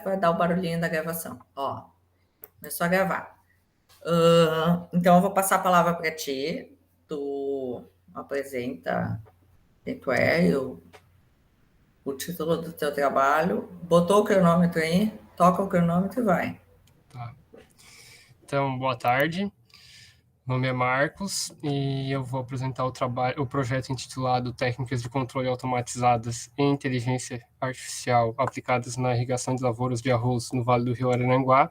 vai dar o barulhinho da gravação. Ó, começou a gravar. Então, eu vou passar a palavra para ti. Tu apresenta quem tu é, o título do teu trabalho. Botou o cronômetro aí, toca o cronômetro e vai. Tá. Então, boa tarde. Meu nome é Marcos e eu vou apresentar o projeto intitulado Técnicas de Controle Automatizadas e Inteligência Artificial aplicadas na irrigação de lavouras de arroz no Vale do Rio Araranguá,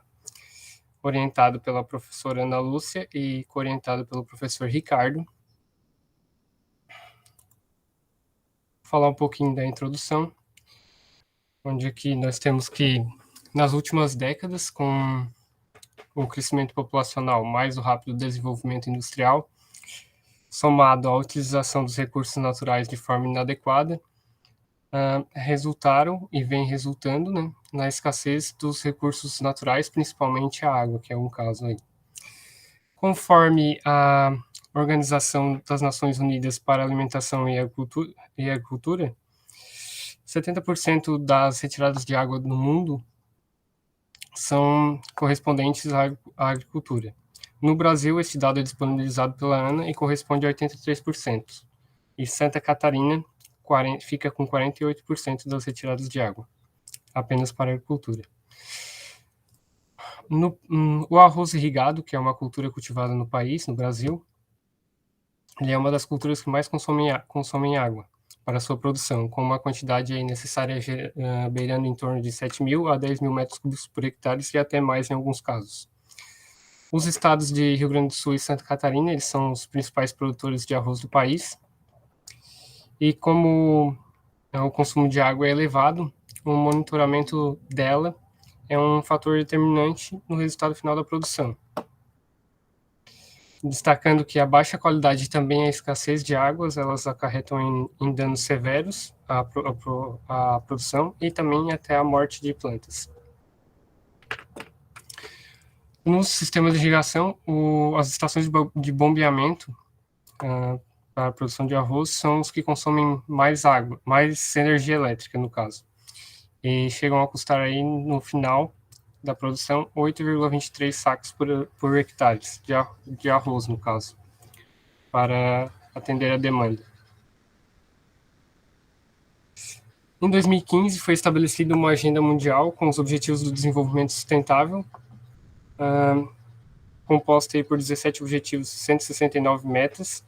orientado pela professora Ana Lúcia e coorientado pelo professor Ricardo. Vou falar um pouquinho da introdução, onde aqui nós temos que, nas últimas décadas, com o crescimento populacional mais o rápido desenvolvimento industrial, somado à utilização dos recursos naturais de forma inadequada, resultaram e vem resultando, né, na escassez dos recursos naturais, principalmente a água, que é um caso aí. Conforme a Organização das Nações Unidas para a Alimentação e Agricultura, 70% das retiradas de água no mundo são correspondentes à agricultura. No Brasil, esse dado é disponibilizado pela ANA e corresponde a 83%. E Santa Catarina fica com 48% das retiradas de água, apenas para a agricultura. O arroz irrigado, que é uma cultura cultivada no país, no Brasil, ele é uma das culturas que mais consomem água para sua produção, com uma quantidade aí necessária beirando em torno de 7.000 a 10.000 metros cúbicos por hectare e até mais em alguns casos. Os estados de Rio Grande do Sul e Santa Catarina, eles são os principais produtores de arroz do país. E como o consumo de água é elevado, o monitoramento dela é um fator determinante no resultado final da produção. Destacando que a baixa qualidade e também a escassez de águas, elas acarretam em danos severos à produção e também até a morte de plantas. Nos sistemas de irrigação, as estações de bombeamento para a produção de arroz são os que consomem mais água, mais energia elétrica, no caso. E chegam a custar aí, no final da produção, 8,23 sacos por hectare de arroz, no caso, para atender a demanda. Em 2015, foi estabelecida uma agenda mundial com os Objetivos do Desenvolvimento Sustentável, composta aí por 17 objetivos, 169 metas,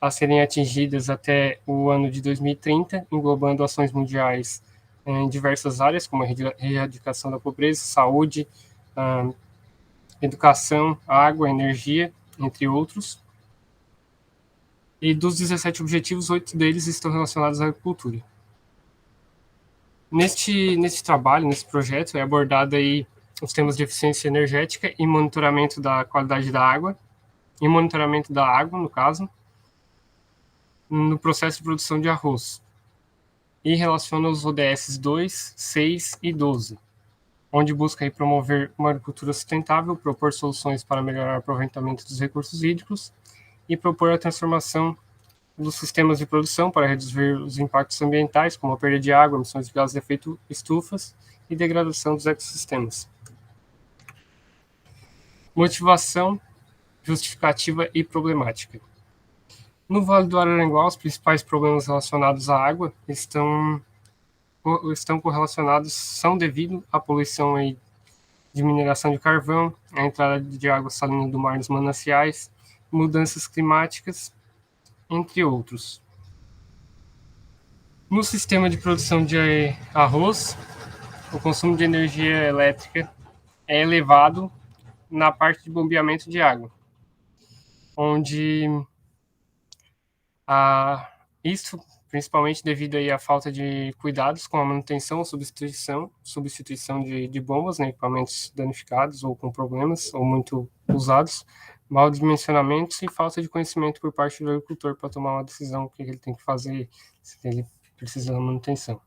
a serem atingidas até o ano de 2030, englobando ações mundiais em diversas áreas, como a erradicação da pobreza, saúde, educação, água, energia, entre outros. E dos 17 objetivos, 8 deles estão relacionados à agricultura. Neste trabalho, nesse projeto, é abordado aí os temas de eficiência energética e monitoramento da qualidade da água, e monitoramento da água, no caso, no processo de produção de arroz, e relaciona os ODS 2, 6 e 12, onde busca aí promover uma agricultura sustentável, propor soluções para melhorar o aproveitamento dos recursos hídricos e propor a transformação dos sistemas de produção para reduzir os impactos ambientais, como a perda de água, emissões de gases de efeito estufas e degradação dos ecossistemas. Motivação, justificativa e problemática. No Vale do Araranguá, os principais problemas relacionados à água estão correlacionados, são devido à poluição aí de mineração de carvão, a entrada de água salina do mar nos mananciais, mudanças climáticas, entre outros. No sistema de produção de arroz, o consumo de energia elétrica é elevado na parte de bombeamento de água, onde isso principalmente devido aí à falta de cuidados com a manutenção ou substituição de bombas, né, equipamentos danificados ou com problemas ou muito usados, mau dimensionamento e falta de conhecimento por parte do agricultor para tomar uma decisão, o que ele tem que fazer, se ele precisa da manutenção.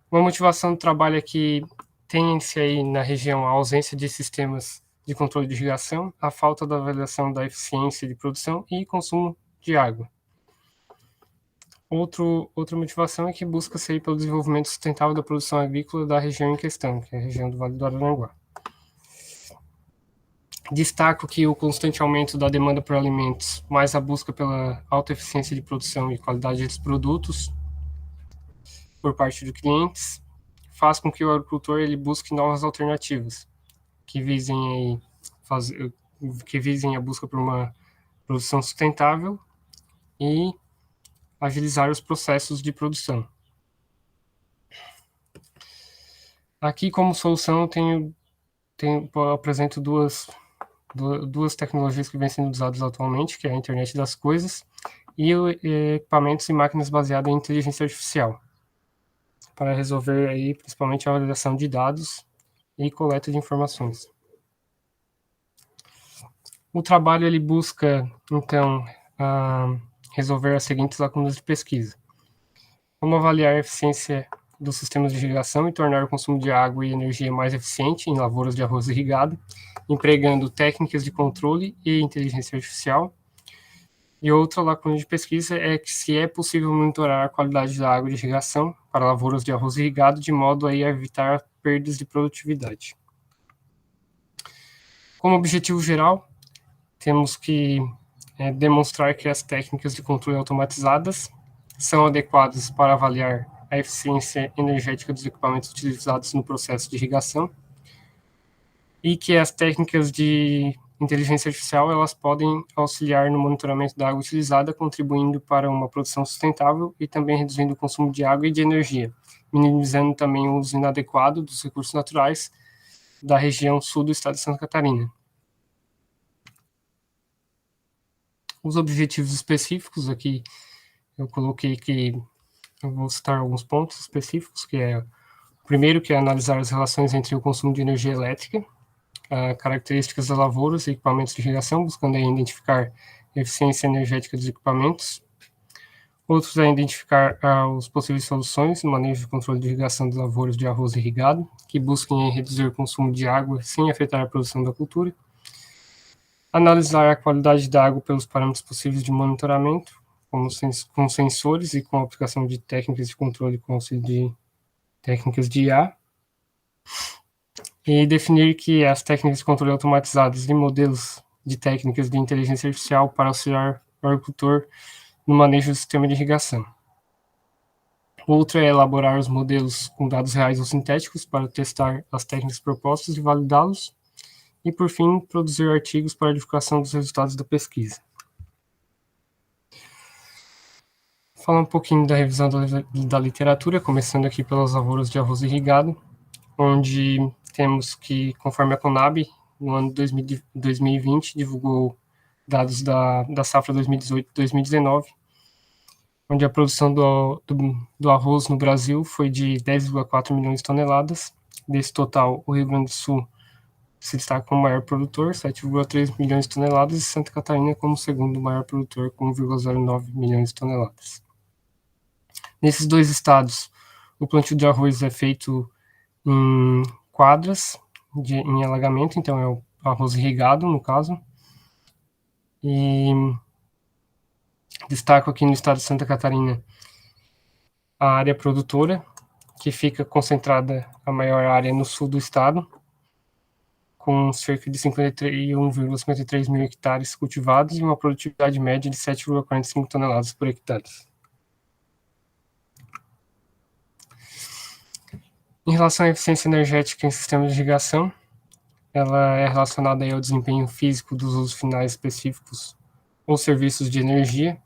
Uma motivação do trabalho é que tem-se aí na região a ausência de sistemas de controle de irrigação, a falta da avaliação da eficiência de produção e consumo de água. Outra motivação é que busca-se pelo desenvolvimento sustentável da produção agrícola da região em questão, que é a região do Vale do Araranguá. Destaco que o constante aumento da demanda por alimentos, mais a busca pela alta eficiência de produção e qualidade dos produtos por parte dos clientes, faz com que o agricultor ele busque novas alternativas que visem a busca por uma produção sustentável e agilizar os processos de produção. Aqui, como solução, eu apresento duas tecnologias que vêm sendo usadas atualmente, que é a internet das coisas e equipamentos e máquinas baseadas em inteligência artificial, para resolver aí principalmente a validação de dados e coleta de informações. O trabalho ele busca, então, resolver as seguintes lacunas de pesquisa. Como avaliar a eficiência dos sistemas de irrigação e tornar o consumo de água e energia mais eficiente em lavouras de arroz irrigado, empregando técnicas de controle e inteligência artificial. E outra lacuna de pesquisa é que se é possível monitorar a qualidade da água de irrigação para lavouras de arroz irrigado, de modo a evitar perdas de produtividade. Como objetivo geral, temos que demonstrar que as técnicas de controle automatizadas são adequadas para avaliar a eficiência energética dos equipamentos utilizados no processo de irrigação e que as técnicas de inteligência artificial elas podem auxiliar no monitoramento da água utilizada, contribuindo para uma produção sustentável e também reduzindo o consumo de água e de energia, minimizando também o uso inadequado dos recursos naturais da região sul do estado de Santa Catarina. Os objetivos específicos aqui, eu coloquei que eu vou citar alguns pontos específicos, que é o primeiro, que é analisar as relações entre o consumo de energia elétrica, características das lavouras e equipamentos de irrigação, buscando aí identificar a eficiência energética dos equipamentos. Outros é identificar as possíveis soluções no manejo de controle de irrigação de lavouras de arroz irrigado, que busquem reduzir o consumo de água sem afetar a produção da cultura. Analisar a qualidade da água pelos parâmetros possíveis de monitoramento, com sensores e com a aplicação de técnicas de controle com auxílio de técnicas de IA. E definir que as técnicas de controle automatizadas e modelos de técnicas de inteligência artificial para auxiliar o agricultor no manejo do sistema de irrigação. Outra é elaborar os modelos com dados reais ou sintéticos para testar as técnicas propostas e validá-los. E, por fim, produzir artigos para a divulgação dos resultados da pesquisa. Falar um pouquinho da revisão da literatura, começando aqui pelas lavouras de arroz irrigado, onde temos que, conforme a Conab, no ano de 2020, divulgou dados da safra 2018-2019, onde a produção do arroz no Brasil foi de 10,4 milhões de toneladas. Desse total, o Rio Grande do Sul se destaca como maior produtor, 7,3 milhões de toneladas, e Santa Catarina como segundo maior produtor, com 1,09 milhões de toneladas. Nesses dois estados, o plantio de arroz é feito em quadras em alagamento, então é o arroz irrigado, no caso. E destaco aqui no estado de Santa Catarina a área produtora, que fica concentrada a maior área no sul do estado, com cerca de 51,53 mil hectares cultivados e uma produtividade média de 7,45 toneladas por hectare. Em relação à eficiência energética em sistemas de irrigação, ela é relacionada aí ao desempenho físico dos usos finais específicos ou serviços de energia.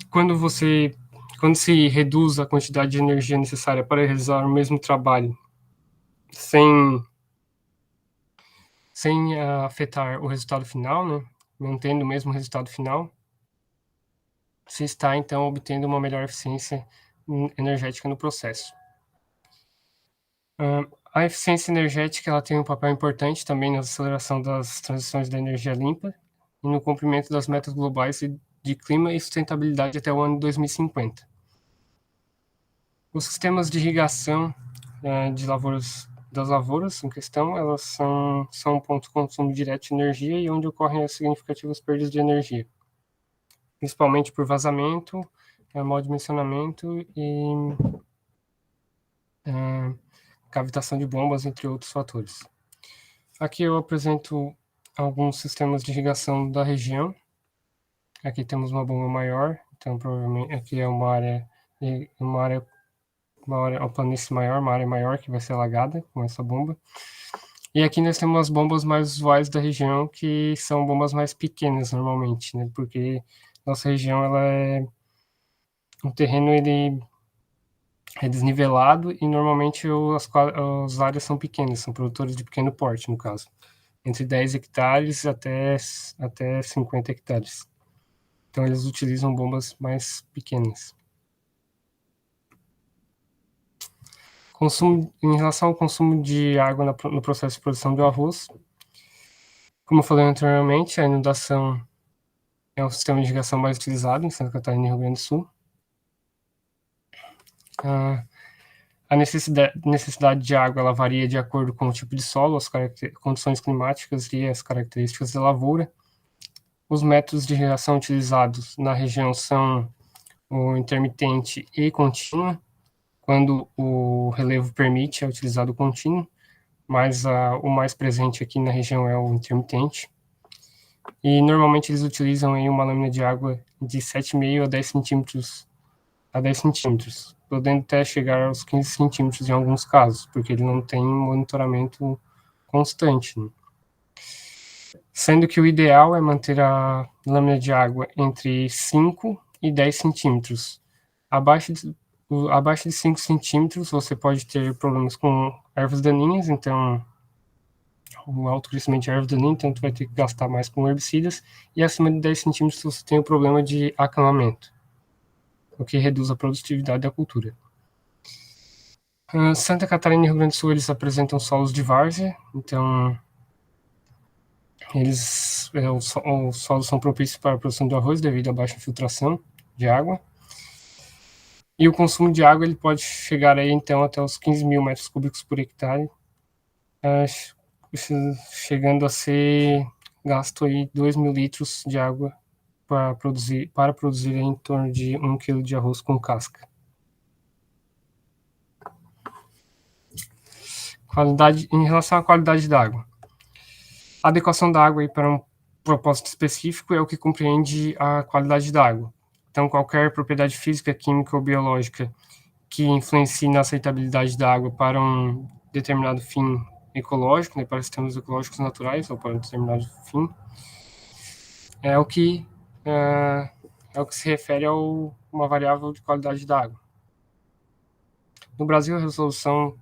Quando se reduz a quantidade de energia necessária para realizar o mesmo trabalho, sem afetar o resultado final, né, mantendo o mesmo resultado final, se está, então, obtendo uma melhor eficiência energética no processo. A eficiência energética ela tem um papel importante também na aceleração das transições da energia limpa e no cumprimento das metas globais de clima e sustentabilidade até o ano 2050. Os sistemas de irrigação das lavouras em questão, elas são um ponto de consumo direto de energia e onde ocorrem as significativas perdas de energia. principalmente por vazamento, mau dimensionamento e cavitação de bombas, entre outros fatores. Aqui eu apresento alguns sistemas de irrigação da região. Aqui temos uma bomba maior, então provavelmente aqui é uma área, uma planície maior, uma área maior que vai ser alagada com essa bomba. E aqui nós temos as bombas mais usuais da região, que são bombas mais pequenas normalmente, né? Porque nossa região, o terreno ele é desnivelado e normalmente as áreas são pequenas, são produtores de pequeno porte, no caso. Entre 10 hectares até 50 hectares. Então eles utilizam bombas mais pequenas. Em relação ao consumo de água no processo de produção do arroz, como eu falei anteriormente, a inundação é o sistema de irrigação mais utilizado em Santa Catarina e Rio Grande do Sul. A necessidade de água ela varia de acordo com o tipo de solo, as condições climáticas e as características da lavoura. Os métodos de irrigação utilizados na região são o intermitente e contínuo. Quando o relevo permite, é utilizado o contínuo, mas o mais presente aqui na região é o intermitente. E normalmente eles utilizam aí uma lâmina de água de 7,5 a 10 centímetros, podendo até chegar aos 15 centímetros em alguns casos, porque ele não tem monitoramento constante, né? Sendo que o ideal é manter a lâmina de água entre 5 e 10 centímetros. Abaixo de 5 centímetros você pode ter problemas com ervas daninhas, então o alto crescimento de ervas daninhas, então tu vai ter que gastar mais com herbicidas, e acima de 10 centímetros você tem o problema de acamamento, o que reduz a produtividade da cultura. Santa Catarina e Rio Grande do Sul, eles apresentam solos de várzea, então os solos são propícios para a produção do arroz devido à baixa infiltração de água. E o consumo de água ele pode chegar aí, então, até os 15.000 metros cúbicos por hectare, chegando a ser gasto aí 2.000 litros de água para produzir em torno de 1 quilo de arroz com casca. Em relação à qualidade da água. A adequação da água aí para um propósito específico é o que compreende a qualidade da água. Então, qualquer propriedade física, química ou biológica que influencie na aceitabilidade da água para um determinado fim ecológico, né, para sistemas ecológicos naturais ou para um determinado fim, é o que se refere a uma variável de qualidade da água. No Brasil, a resolução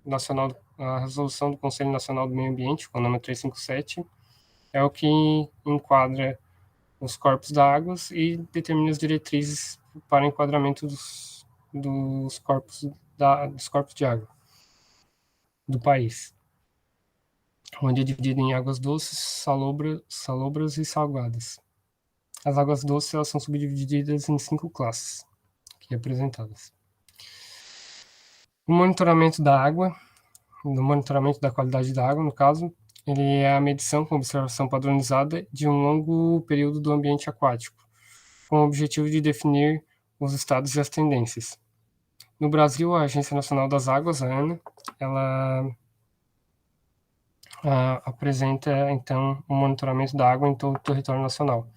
do Conselho Nacional do Meio Ambiente, com o nome 357, é o que enquadra os corpos d'água e determina as diretrizes para enquadramento dos corpos de água do país, onde é dividido em águas doces, salobras e salgadas. As águas doces elas são subdivididas em 5 classes, aqui apresentadas. O monitoramento da água, no monitoramento da qualidade da água, no caso, ele é a medição com observação padronizada de um longo período do ambiente aquático, com o objetivo de definir os estados e as tendências. No Brasil, a Agência Nacional das Águas, a ANA, ela apresenta, então, o monitoramento da água em todo o território nacional.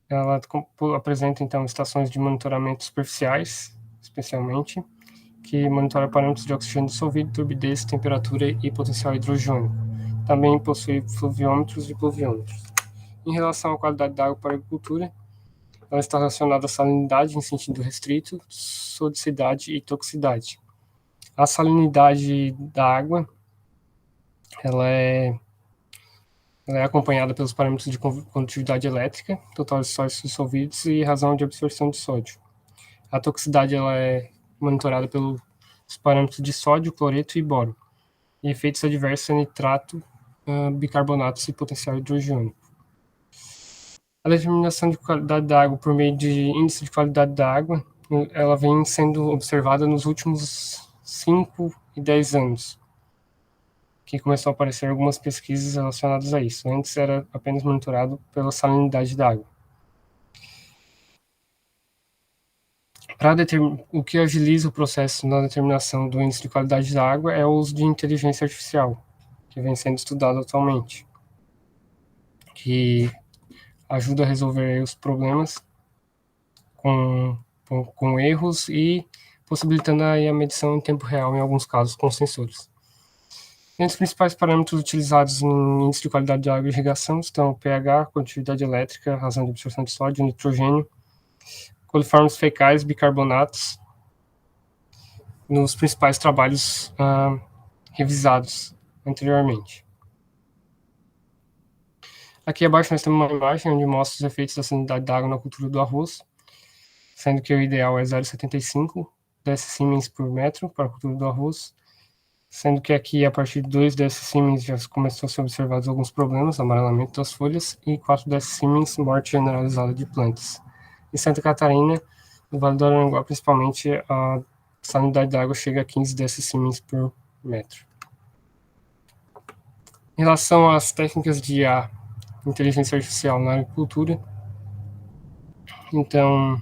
Ela apresenta, então, estações de monitoramento superficiais, especialmente, que monitora parâmetros de oxigênio dissolvido, turbidez, temperatura e potencial hidrogênico. Também possui fluviômetros e pluviômetros. Em relação à qualidade da água para a agricultura, ela está relacionada à salinidade em sentido restrito, sodicidade e toxicidade. A salinidade da água ela é acompanhada pelos parâmetros de condutividade elétrica, total de sólidos dissolvidos e razão de absorção de sódio. A toxicidade ela é monitorada pelos parâmetros de sódio, cloreto e boro, e efeitos adversos a nitrato, bicarbonatos e potencial hidrogênico. A determinação de qualidade da água por meio de índice de qualidade da água, ela vem sendo observada nos últimos 5 e 10 anos, que começou a aparecer algumas pesquisas relacionadas a isso. Antes era apenas monitorado pela salinidade da água. O que agiliza o processo na determinação do índice de qualidade da água é o uso de inteligência artificial, que vem sendo estudado atualmente, que ajuda a resolver os problemas com erros e possibilitando aí a medição em tempo real, em alguns casos, com sensores. Entre os principais parâmetros utilizados no índice de qualidade de água e irrigação estão o pH, condutividade elétrica, razão de absorção de sódio, nitrogênio, coliformes fecais, bicarbonatos, nos principais trabalhos revisados anteriormente. Aqui abaixo nós temos uma imagem onde mostra os efeitos da salinidade da água na cultura do arroz, sendo que o ideal é 0,75 dS por metro para a cultura do arroz, sendo que aqui a partir de 2 dS já começou a ser observados alguns problemas, amarelamento das folhas, e 4 dS morte generalizada de plantas. Em Santa Catarina, no Vale do Araranguá, principalmente, a salinidade da água chega a 15 dS por metro. Em relação às técnicas de inteligência artificial na agricultura, então,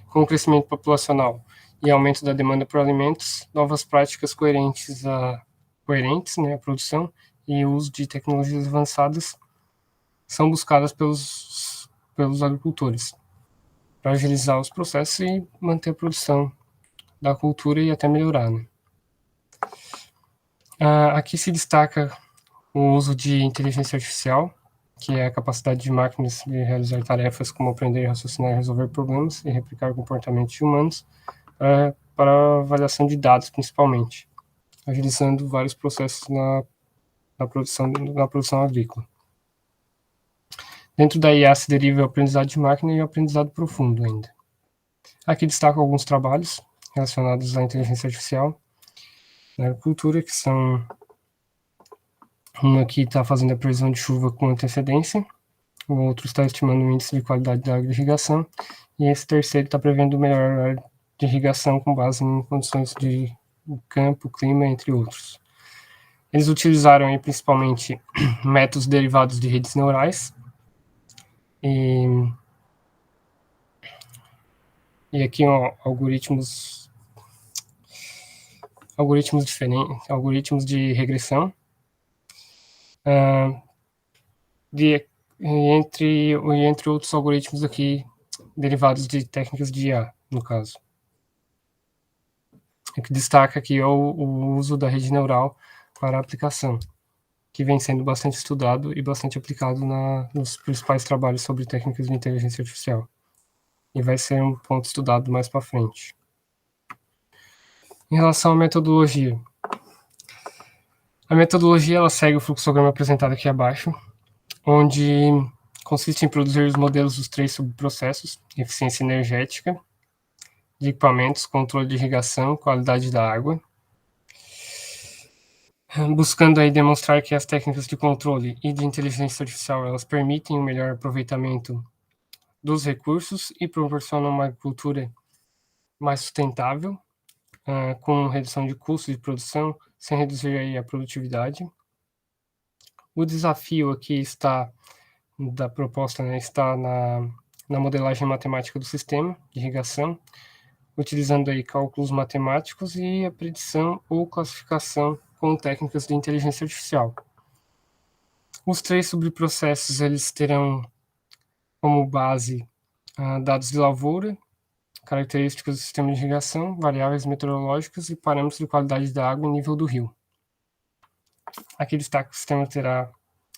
com o crescimento populacional e aumento da demanda por alimentos, novas práticas coerentes, né, a produção e o uso de tecnologias avançadas são buscadas pelos agricultores para agilizar os processos e manter a produção da cultura e até melhorar, né? Aqui se destaca o uso de inteligência artificial, que é a capacidade de máquinas de realizar tarefas como aprender, raciocinar, resolver problemas e replicar comportamentos humanos para avaliação de dados, principalmente, agilizando vários processos na produção agrícola. Dentro da IA se deriva o aprendizado de máquina e o aprendizado profundo ainda. Aqui destaco alguns trabalhos relacionados à inteligência artificial na agricultura, que são um aqui está fazendo a previsão de chuva com antecedência, o outro está estimando o índice de qualidade da água de irrigação, e esse terceiro está prevendo o melhor horário de irrigação com base em condições de campo, clima, entre outros. Eles utilizaram aí, principalmente métodos derivados de redes neurais, e aqui algoritmos diferentes, algoritmos de regressão, entre outros algoritmos aqui derivados de técnicas de IA, no caso. O que destaca aqui é o uso da rede neural para a aplicação, que vem sendo bastante estudado e bastante aplicado nos principais trabalhos sobre técnicas de inteligência artificial. E vai ser um ponto estudado mais para frente. Em relação à metodologia. A metodologia ela segue o fluxograma apresentado aqui abaixo, onde consiste em produzir os modelos dos 3 subprocessos: eficiência energética, de equipamentos, controle de irrigação, qualidade da água, buscando aí demonstrar que as técnicas de controle e de inteligência artificial elas permitem um melhor aproveitamento dos recursos e proporcionam uma agricultura mais sustentável, com redução de custos de produção, sem reduzir aí a produtividade. O desafio aqui da proposta, né, está na modelagem matemática do sistema de irrigação, utilizando aí cálculos matemáticos e a predição ou classificação com técnicas de inteligência artificial. Os 3 subprocessos eles terão como base dados de lavoura, características do sistema de irrigação, variáveis meteorológicas e parâmetros de qualidade da água e nível do rio. Aqui destaca que o sistema terá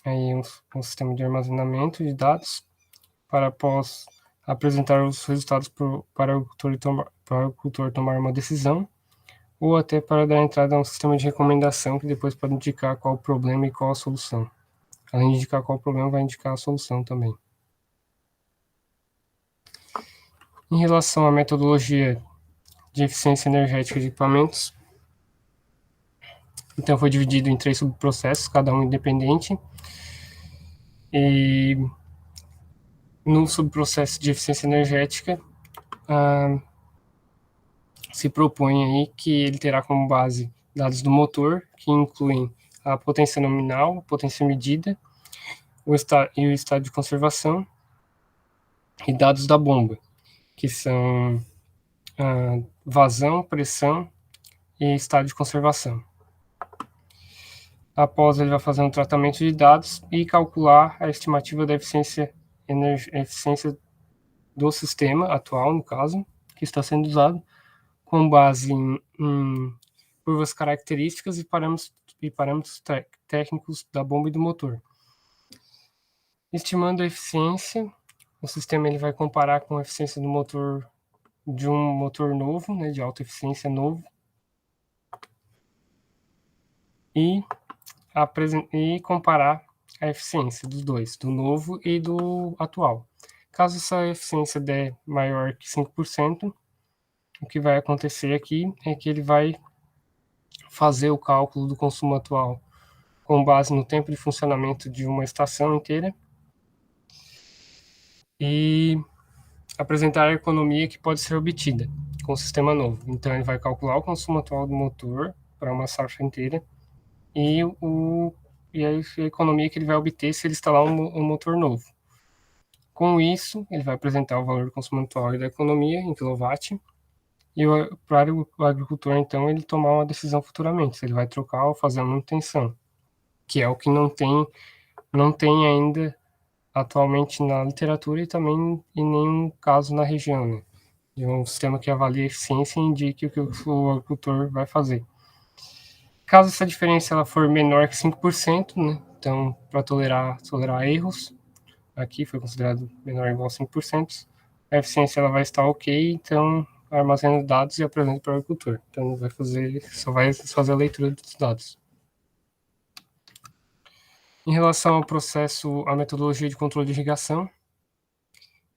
aí um sistema de armazenamento de dados para após apresentar os resultados para o agricultor tomar uma decisão, ou até para dar entrada a um sistema de recomendação que depois pode indicar qual o problema e qual a solução. Além de indicar qual o problema, vai indicar a solução também. Em relação à metodologia de eficiência energética de equipamentos, então foi dividido em 3 subprocessos, cada um independente, e no subprocesso de eficiência energética se propõe aí que ele terá como base dados do motor, que incluem a potência nominal, a potência medida, o estado de conservação, e dados da bomba, que são vazão, pressão e estado de conservação. Após, ele vai fazer um tratamento de dados e calcular a estimativa da eficiência do sistema atual, no caso, que está sendo usado, com base em curvas características e parâmetros técnicos da bomba e do motor. Estimando a eficiência, o sistema ele vai comparar com a eficiência do motor de um motor novo, né, de alta eficiência novo, e comparar a eficiência dos dois, do novo e do atual. Caso essa eficiência der maior que 5%, o que vai acontecer aqui é que ele vai fazer o cálculo do consumo atual com base no tempo de funcionamento de uma estação inteira e apresentar a economia que pode ser obtida com o sistema novo. Então, ele vai calcular o consumo atual do motor para uma safra inteira e a economia que ele vai obter se ele instalar um motor novo. Com isso, ele vai apresentar o valor do consumo atual e da economia em kW, e para o agricultor, então, ele tomar uma decisão futuramente, se ele vai trocar ou fazer a manutenção, que é o que não tem ainda atualmente na literatura e também em nenhum caso na região, né? De um sistema que avalie a eficiência e indique o que o agricultor vai fazer. Caso essa diferença ela for menor que 5%, né? Então, para tolerar erros, aqui foi considerado menor ou igual a 5%, a eficiência ela vai estar ok, então armazena dados e apresenta para o agricultor. Então, só vai fazer a leitura dos dados. Em relação ao processo, a metodologia de controle de irrigação,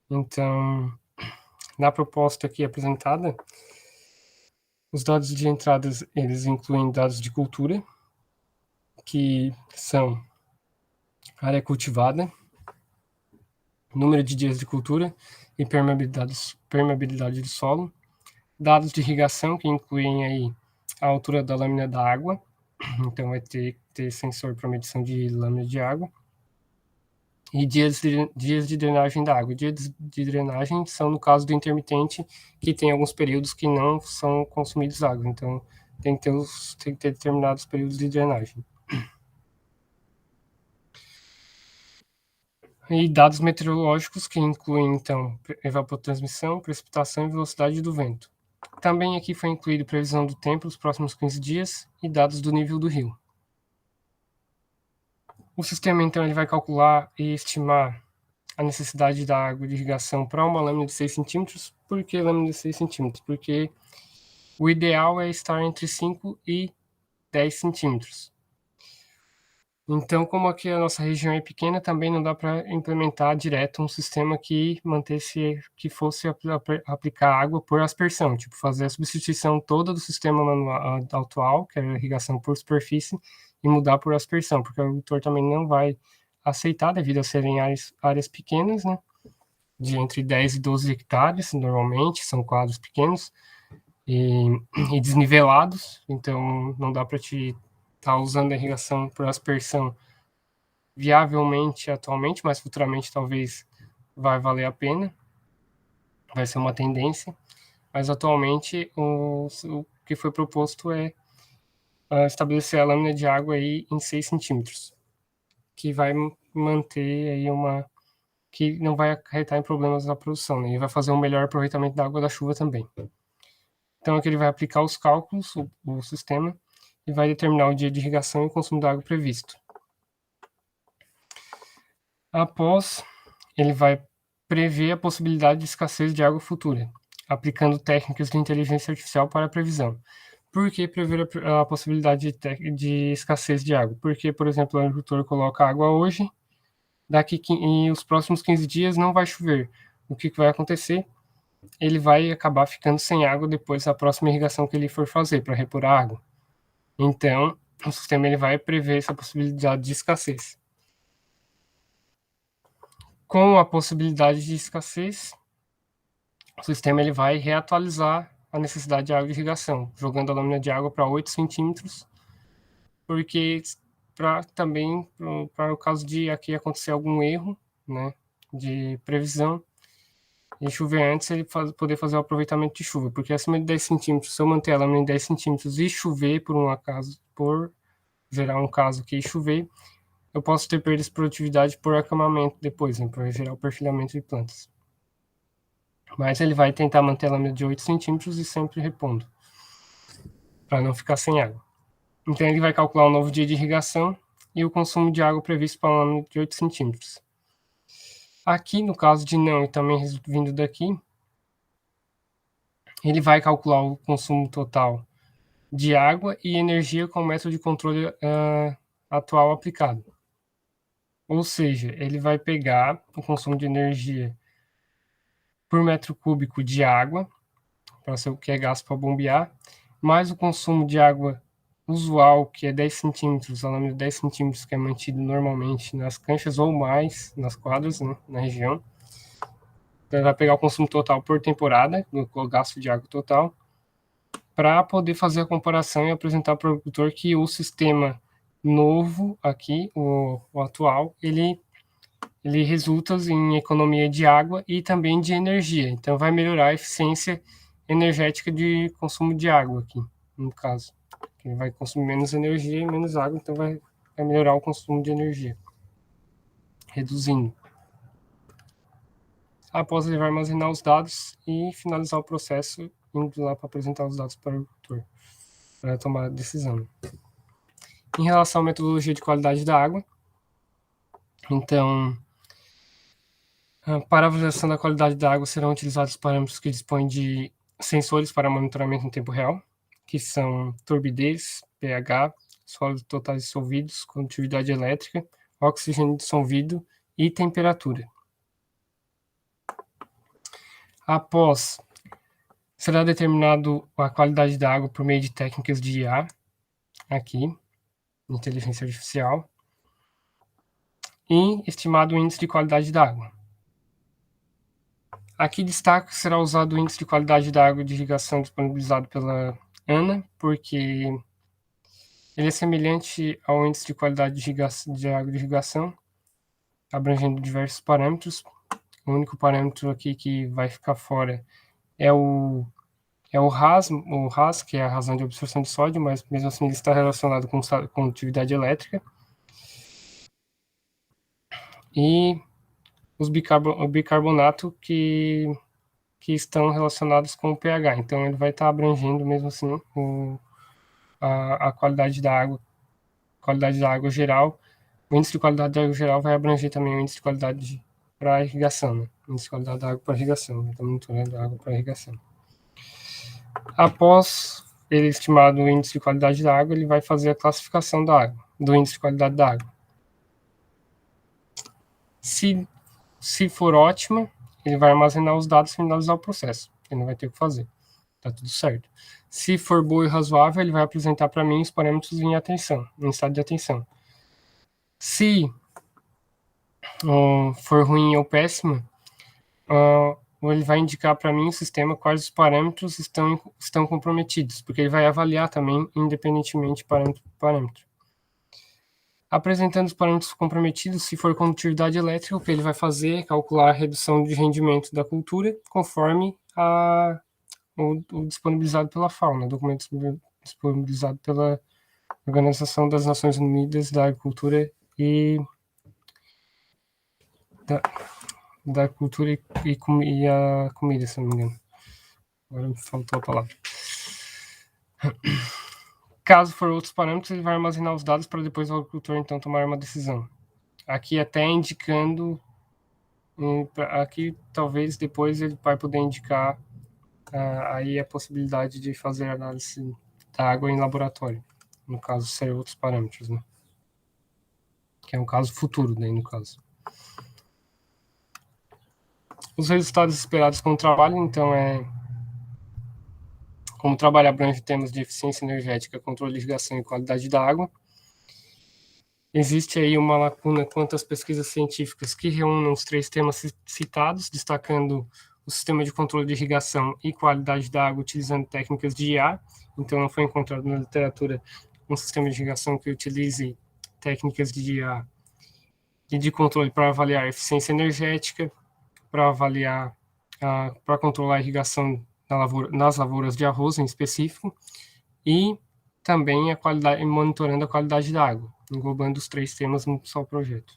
então, na proposta aqui apresentada, os dados de entrada, eles incluem dados de cultura, que são área cultivada, número de dias de cultura e permeabilidade do solo, dados de irrigação, que incluem aí a altura da lâmina da água, então vai ter sensor para medição de lâmina de água, e dias de drenagem da água. Dias de drenagem são, no caso do intermitente, que tem alguns períodos que não são consumidos água, então tem que ter determinados períodos de drenagem. E dados meteorológicos, que incluem, então, evapotranspiração, precipitação e velocidade do vento. Também aqui foi incluído previsão do tempo nos próximos 15 dias e dados do nível do rio. O sistema, então, ele vai calcular e estimar a necessidade da água de irrigação para uma lâmina de 6 centímetros. Por que lâmina de 6 centímetros? Porque o ideal é estar entre 5 e 10 centímetros. Então, como aqui a nossa região é pequena, também não dá para implementar direto um sistema que fosse aplicar água por aspersão, tipo fazer a substituição toda do sistema manual atual, que é a irrigação por superfície, e mudar por aspersão, porque o agricultor também não vai aceitar, devido a serem áreas pequenas, né, de entre 10 e 12 hectares, normalmente, são quadros pequenos e desnivelados, então não dá para te estar usando a irrigação por aspersão viavelmente atualmente, mas futuramente talvez vai valer a pena, vai ser uma tendência, mas atualmente o que foi proposto é estabelecer a lâmina de água aí em 6 centímetros, que vai manter aí que não vai acarretar em problemas na produção, né? E vai fazer um melhor aproveitamento da água da chuva também. Então aqui ele vai aplicar os cálculos, o sistema, e vai determinar o dia de irrigação e o consumo da água previsto. Após, ele vai prever a possibilidade de escassez de água futura, aplicando técnicas de inteligência artificial para a previsão. Por que prever a possibilidade de escassez de água? Porque, por exemplo, o agricultor coloca água hoje, e os próximos 15 dias não vai chover. O que vai acontecer? Ele vai acabar ficando sem água depois da próxima irrigação que ele for fazer para repor a água. Então, o sistema ele vai prever essa possibilidade de escassez. Com a possibilidade de escassez, o sistema ele vai reatualizar a necessidade de água de irrigação, jogando a lâmina de água para 8 centímetros, porque também para o caso de aqui acontecer algum erro, né, de previsão, e chover antes, ele poder fazer o aproveitamento de chuva, porque acima de 10 centímetros, se eu manter a lâmina em 10 centímetros e chover por um acaso, por gerar um caso que chover, eu posso ter perdas de produtividade por acamamento depois, né, para gerar o perfilhamento de plantas. Mas ele vai tentar manter a lâmina de 8 centímetros e sempre repondo, para não ficar sem água. Então ele vai calcular um novo dia de irrigação e o consumo de água previsto para uma lâmina de 8 centímetros. Aqui, no caso de não, e também vindo daqui, ele vai calcular o consumo total de água e energia com o método de controle atual aplicado. Ou seja, ele vai pegar o consumo de energia por metro cúbico de água, para ser o que é gasto para bombear, mais o consumo de água usual, que é 10 centímetros, a lâmina de 10 centímetros, que é mantido normalmente nas canchas ou mais nas quadras, né, na região. Então, ele vai pegar o consumo total por temporada, o gasto de água total, para poder fazer a comparação e apresentar para o agricultor que o sistema novo aqui, o atual, ele resulta em economia de água e também de energia. Então, vai melhorar a eficiência energética de consumo de água aqui, no caso. Ele vai consumir menos energia e menos água, então vai melhorar o consumo de energia, reduzindo. Após ele vai armazenar os dados e finalizar o processo, indo lá para apresentar os dados para o agricultor, para tomar a decisão. Em relação à metodologia de qualidade da água, então, para a avaliação da qualidade da água serão utilizados parâmetros que dispõem de sensores para monitoramento em tempo real, que são turbidez, pH, sólidos totais dissolvidos, condutividade elétrica, oxigênio dissolvido e temperatura. Após, será determinado a qualidade da água por meio de técnicas de IA, aqui, inteligência artificial, e estimado o índice de qualidade da água. Aqui destaca que será usado o índice de qualidade da água de irrigação disponibilizado pela ANA, porque ele é semelhante ao índice de qualidade de água de irrigação, abrangendo diversos parâmetros. O único parâmetro aqui que vai ficar fora é o RAS, que é a razão de absorção de sódio, mas mesmo assim ele está relacionado com condutividade elétrica. E os bicarbonato que estão relacionados com o pH. Então, ele vai estar abrangendo, mesmo assim, a qualidade da água geral. O índice de qualidade da água geral vai abranger também o índice de qualidade para irrigação, né? O índice de qualidade da água para irrigação. Estamos monitorando a água para irrigação. Após ele estimado o índice de qualidade da água, ele vai fazer a classificação da água, do índice de qualidade da água. Se for ótima, ele vai armazenar os dados e finalizar o processo. Ele não vai ter o que fazer. Tá tudo certo. Se for boa e razoável, ele vai apresentar para mim os parâmetros em estado de atenção. Se for ruim ou péssima, ele vai indicar para mim o sistema quais os parâmetros estão comprometidos, porque ele vai avaliar também independentemente parâmetro por parâmetro. Apresentando os parâmetros comprometidos, se for condutividade elétrica, o que ele vai fazer é calcular a redução de rendimento da cultura conforme o disponibilizado pela FAO, né, documento disponibilizado pela Organização das Nações Unidas da Agricultura e da cultura e a comida, se não me engano. Agora me faltou a palavra. Caso for outros parâmetros, ele vai armazenar os dados para depois o agricultor, então, tomar uma decisão. Aqui até indicando, aqui talvez depois ele vai poder indicar aí a possibilidade de fazer análise da água em laboratório, no caso, ser outros parâmetros, né? Que é um caso futuro, né, no caso. Os resultados esperados com o trabalho, então, como o trabalho abrange temas de eficiência energética, controle de irrigação e qualidade da água, existe aí uma lacuna quanto às pesquisas científicas que reúnem os 3 temas citados, destacando o sistema de controle de irrigação e qualidade da água utilizando técnicas de IA. Então, não foi encontrado na literatura um sistema de irrigação que utilize técnicas de IA e de controle para avaliar a eficiência energética, para avaliar para controlar a irrigação nas lavouras de arroz em específico, e também monitorando a qualidade da água, englobando os 3 temas num só projeto.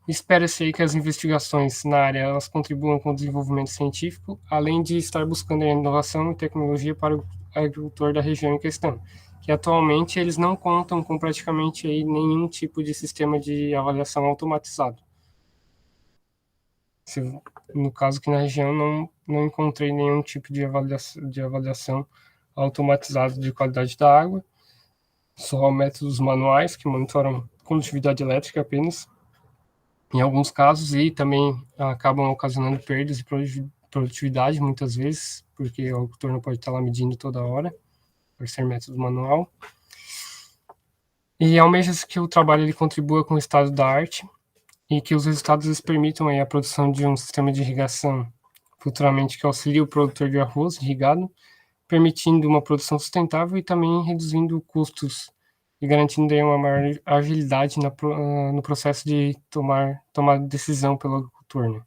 Espera-se aí que as investigações na área elas contribuam com o desenvolvimento científico, além de estar buscando a inovação e tecnologia para o agricultor da região em questão, que atualmente eles não contam com praticamente aí nenhum tipo de sistema de avaliação automatizado. No caso aqui na região não encontrei nenhum tipo de avaliação automatizado de qualidade da água, só métodos manuais que monitoram condutividade elétrica apenas, em alguns casos, e também acabam ocasionando perdas de produtividade muitas vezes, porque o agricultor não pode estar lá medindo toda hora, por ser método manual. E almeja-se que o trabalho ele contribua com o estado da arte e que os resultados eles permitam aí a produção de um sistema de irrigação futuramente que auxilie o produtor de arroz irrigado, permitindo uma produção sustentável e também reduzindo custos e garantindo aí uma maior agilidade no processo de tomar decisão pelo agricultor, né?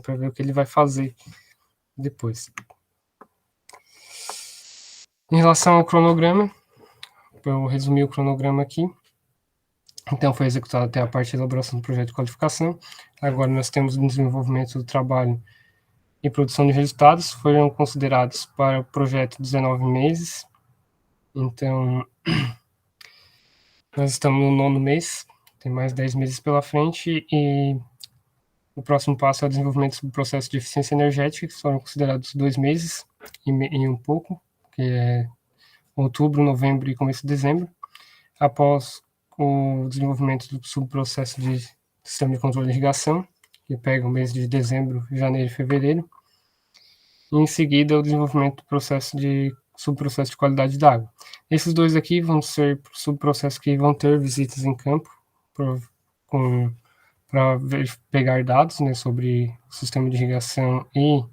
Para ver o que ele vai fazer depois. Em relação ao cronograma, eu resumi o cronograma aqui. Então, foi executado até a parte de elaboração do projeto de qualificação. Agora, nós temos o desenvolvimento do trabalho e produção de resultados. Foram considerados para o projeto 19 meses. Então, nós estamos no 9º mês, tem mais 10 meses pela frente, e o próximo passo é o desenvolvimento do processo de eficiência energética, que foram considerados 2 meses e um pouco, que é outubro, novembro e começo de dezembro. Após o desenvolvimento do subprocesso de sistema de controle de irrigação, que pega o mês de dezembro, janeiro e fevereiro. E em seguida, o desenvolvimento do processo de subprocesso de qualidade da água. Esses 2 aqui vão ser subprocessos que vão ter visitas em campo para pegar dados, né, sobre o sistema de irrigação e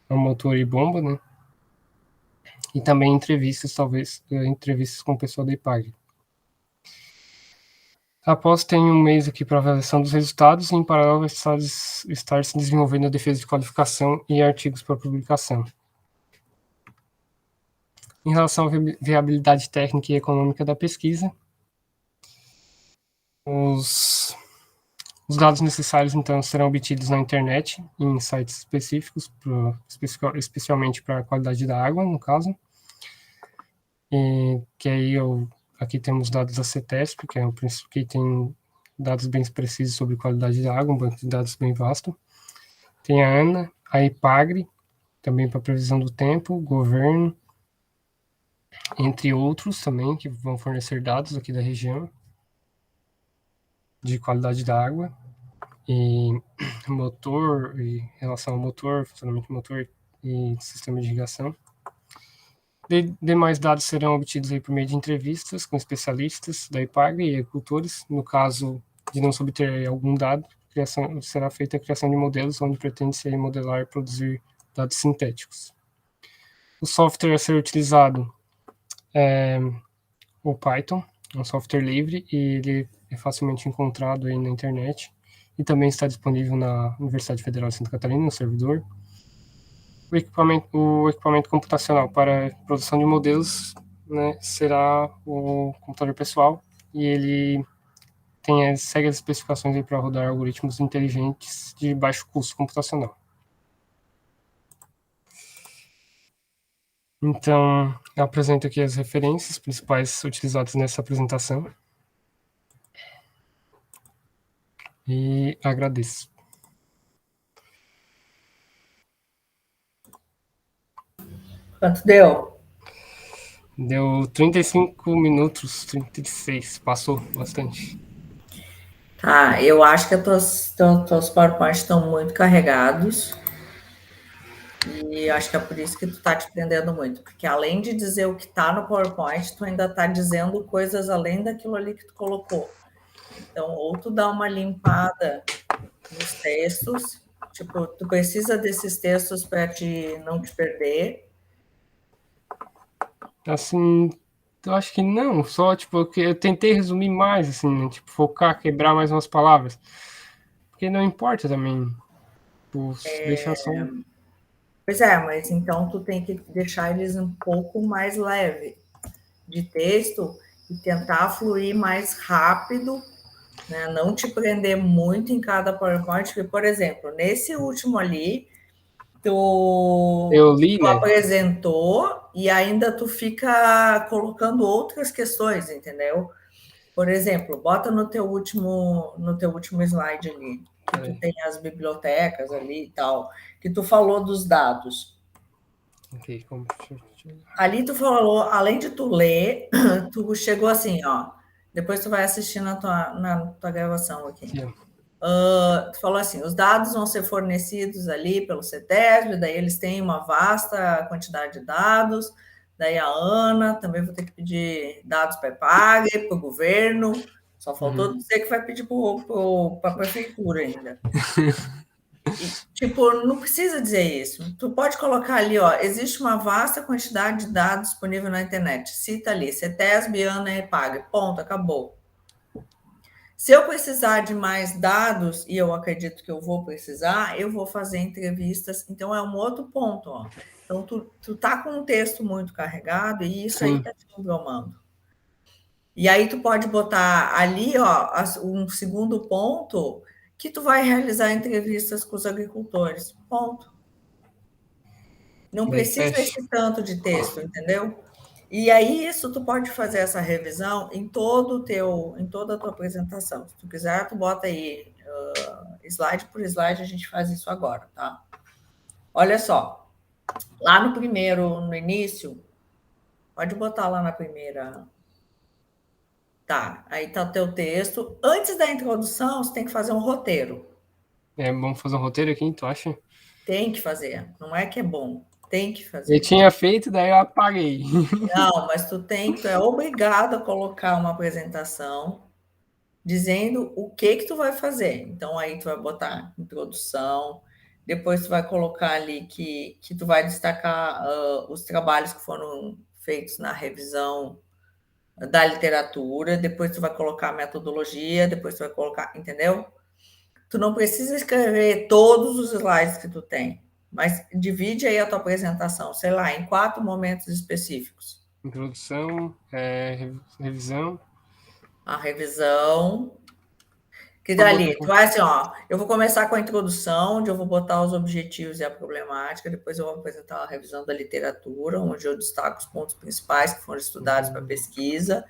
o motor e bomba, né? E também entrevistas com o pessoal da IPAG. Após tem um mês aqui para avaliação dos resultados, e em paralelo vai estar se desenvolvendo a defesa de qualificação e artigos para publicação. Em relação à viabilidade técnica e econômica da pesquisa, os dados necessários, então, serão obtidos na internet, em sites específicos, especialmente para a qualidade da água, no caso. E que aí aqui temos dados da CETESP, que é um princípio que tem dados bem precisos sobre qualidade da água, um banco de dados bem vasto. Tem a ANA, a IPAGRE, também para previsão do tempo, governo, entre outros também, que vão fornecer dados aqui da região de qualidade da água, e motor, e relação ao motor, funcionamento do motor e sistema de irrigação. Demais dados serão obtidos aí por meio de entrevistas com especialistas da IPAGRE e agricultores. No caso de não se obter algum dado, será feita a criação de modelos, onde pretende-se modelar e produzir dados sintéticos. O software a ser utilizado é o Python, um software livre, e ele é facilmente encontrado aí na internet, e também está disponível na Universidade Federal de Santa Catarina, no servidor. O equipamento computacional para produção de modelos, né, será o computador pessoal, e ele segue as especificações para rodar algoritmos inteligentes de baixo custo computacional. Então, eu apresento aqui as referências principais utilizadas nessa apresentação. E agradeço. Quanto deu? Deu 35 minutos, 36. Passou bastante. Tá, eu acho que teus PowerPoints estão muito carregados. E acho que é por isso que tu tá te prendendo muito, porque além de dizer o que tá no PowerPoint, tu ainda tá dizendo coisas além daquilo ali que tu colocou. Então, ou tu dá uma limpada nos textos, tipo, tu precisa desses textos para não te perder. Assim, eu acho que não, só, tipo, eu tentei resumir mais, assim, né? Tipo, focar, quebrar mais umas palavras. Porque não importa também. tipo, deixar só Pois é, mas então tu tem que deixar eles um pouco mais leve de texto e tentar fluir mais rápido, né? Não te prender muito em cada PowerPoint, porque, por exemplo, nesse último ali, eu li, tu né? apresentou e ainda tu fica colocando outras questões, entendeu? Por exemplo, bota no teu último slide ali, que tu tem as bibliotecas ali e tal, que tu falou dos dados. Ok, como... Ali tu falou, além de tu ler, tu chegou assim, ó. Depois tu vai assistir na tua gravação aqui. Tu falou assim, os dados vão ser fornecidos ali pelo CETESB, daí eles têm uma vasta quantidade de dados, daí a Ana também vou ter que pedir dados para a EPAG, para o governo, só faltou dizer que vai pedir para a prefeitura ainda. E, tipo, não precisa dizer isso. Tu pode colocar ali, ó, existe uma vasta quantidade de dados disponível na internet. Cita ali, CETESB, ANA e EPAG. Ponto, acabou. Se eu precisar de mais dados, e eu acredito que eu vou precisar, eu vou fazer entrevistas. Então, é um outro ponto, ó. Então, tu tá com um texto muito carregado e isso aí tá te embromando. E aí tu pode botar ali, ó, um segundo ponto que tu vai realizar entrevistas com os agricultores. Ponto. Não precisa esse tanto de texto, entendeu? E aí isso tu pode fazer essa revisão em em toda a tua apresentação. Se tu quiser, tu bota aí slide por slide, a gente faz isso agora, tá? Olha só, lá no início, pode botar lá na primeira. Tá, aí tá o teu texto. Antes da introdução, você tem que fazer um roteiro. Vamos fazer um roteiro aqui, tu acha? Tem que fazer. Não é que é bom. Tem que Eu fazer. tinha feito, daí eu apaguei. Não, mas tu é obrigado a colocar uma apresentação dizendo o que tu vai fazer. Então, aí tu vai botar introdução, depois tu vai colocar ali que tu vai destacar os trabalhos que foram feitos na revisão da literatura, depois tu vai colocar a metodologia, depois tu vai colocar, entendeu? Tu não precisa escrever todos os slides que tu tem, mas divide aí a tua apresentação, sei lá, em 4 momentos específicos. Introdução, revisão. A revisão, que dali, tu vai assim, ó, eu vou começar com a introdução, onde eu vou botar os objetivos e a problemática, depois eu vou apresentar a revisão da literatura, onde eu destaco os pontos principais que foram estudados para a pesquisa,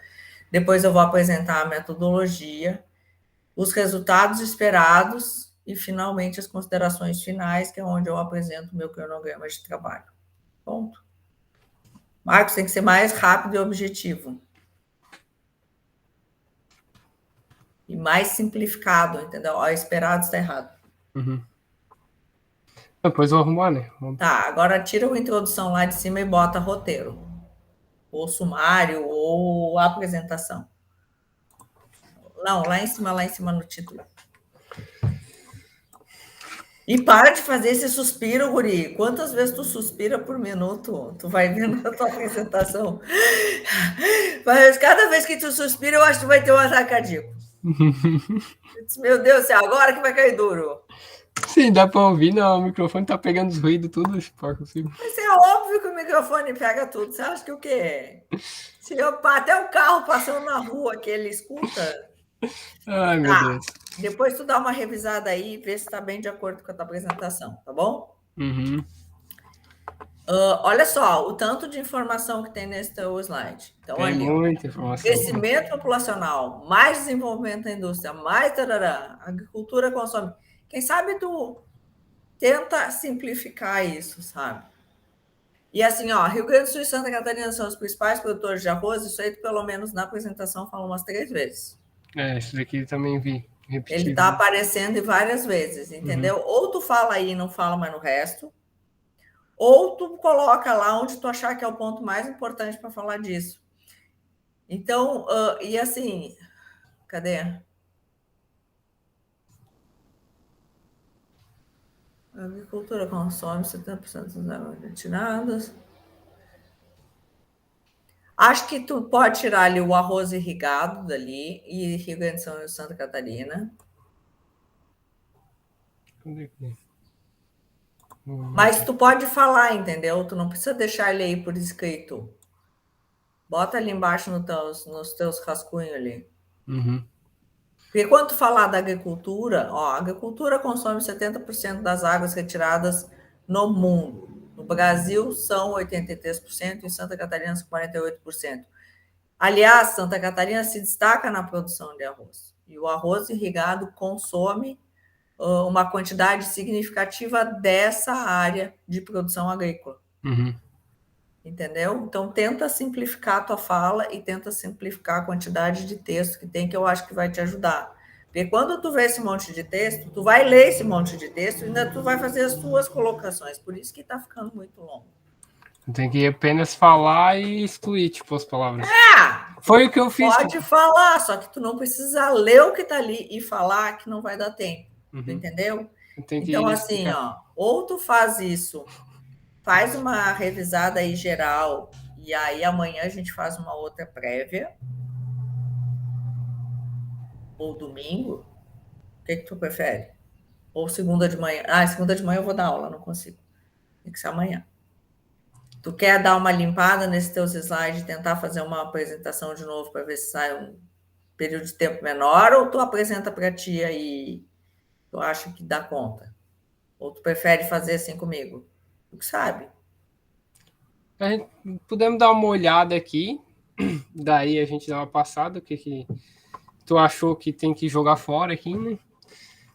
depois eu vou apresentar a metodologia, os resultados esperados e, finalmente, as considerações finais, que é onde eu apresento o meu cronograma de trabalho. Ponto. Marcos, tem que ser mais rápido e objetivo. E mais simplificado, entendeu? Ó, esperado está errado. Depois eu vou arrumar, né? Tá, agora tira a introdução lá de cima e bota roteiro. Ou sumário, ou apresentação. Não, lá em cima no título. E para de fazer esse suspiro, guri. Quantas vezes tu suspira por minuto? Tu vai vendo a tua apresentação. Mas cada vez que tu suspira, eu acho que tu vai ter um ataque cardíaco. Meu Deus do céu, agora que vai cair duro. Sim, dá pra ouvir, não. O microfone tá pegando os ruídos, tudo. Mas é óbvio que o microfone pega tudo. Você acha que o quê? Se eu, até o carro passando na rua que ele escuta. Ai, meu Tá. Deus. Depois tu dá uma revisada aí e vê se está bem de acordo com a tua apresentação, tá bom? Olha só, o tanto de informação que tem nesse teu slide. Então, Tem ali, muita informação. crescimento populacional, mais desenvolvimento da indústria, mais tarará, agricultura consome. Quem sabe tu tenta simplificar isso, sabe? E assim, ó, Rio Grande do Sul e Santa Catarina são os principais produtores de arroz, isso aí, pelo menos na apresentação, fala umas 3 vezes. Esse daqui também vi. Ele Repetido. está aparecendo várias vezes, entendeu? Ou tu fala aí e não fala mais no resto, ou tu coloca lá onde tu achar que é o ponto mais importante para falar disso. Então, e assim, cadê? A agricultura consome 70% das águas retiradas. Acho que tu pode tirar ali o arroz irrigado dali, e Rio Grande do Sul e Santa Catarina. Cadê aqui? Mas tu pode falar, entendeu? Tu não precisa deixar ele aí por escrito. Bota ali embaixo nos teus rascunhos ali. Uhum. Porque quando tu falar da agricultura, ó, a agricultura consome 70% das águas retiradas no mundo. No Brasil são 83%, em Santa Catarina são 48%. Aliás, Santa Catarina se destaca na produção de arroz. E o arroz irrigado consome uma quantidade significativa dessa área de produção agrícola. Uhum. Entendeu? Então, tenta simplificar a tua fala e tenta simplificar a quantidade de texto que tem, que eu acho que vai te ajudar. Porque quando tu vê esse monte de texto, tu vai ler esse monte de texto e ainda tu vai fazer as tuas colocações. Por isso que está ficando muito longo. Tem que apenas falar e excluir, tipo, as palavras. Ah, Foi o que eu fiz. pode falar, só que tu não precisa ler o que está ali e falar que não vai dar tempo. Tu entendeu? Tem que Então, assim, explicar. ó, ou tu faz isso, faz uma revisada aí geral, e aí amanhã a gente faz uma outra prévia, ou domingo, o que tu prefere? Ou segunda de manhã? Ah, segunda de manhã eu vou dar aula, não consigo. Tem que ser amanhã. Tu quer dar uma limpada nesses teus slides e tentar fazer uma apresentação de novo para ver se sai um período de tempo menor, ou tu apresenta para ti aí, tu acha que dá conta? Ou tu prefere fazer assim comigo? Tu que sabe. A gente, podemos dar uma olhada aqui, daí a gente dá uma passada, o que tu achou que tem que jogar fora aqui, né?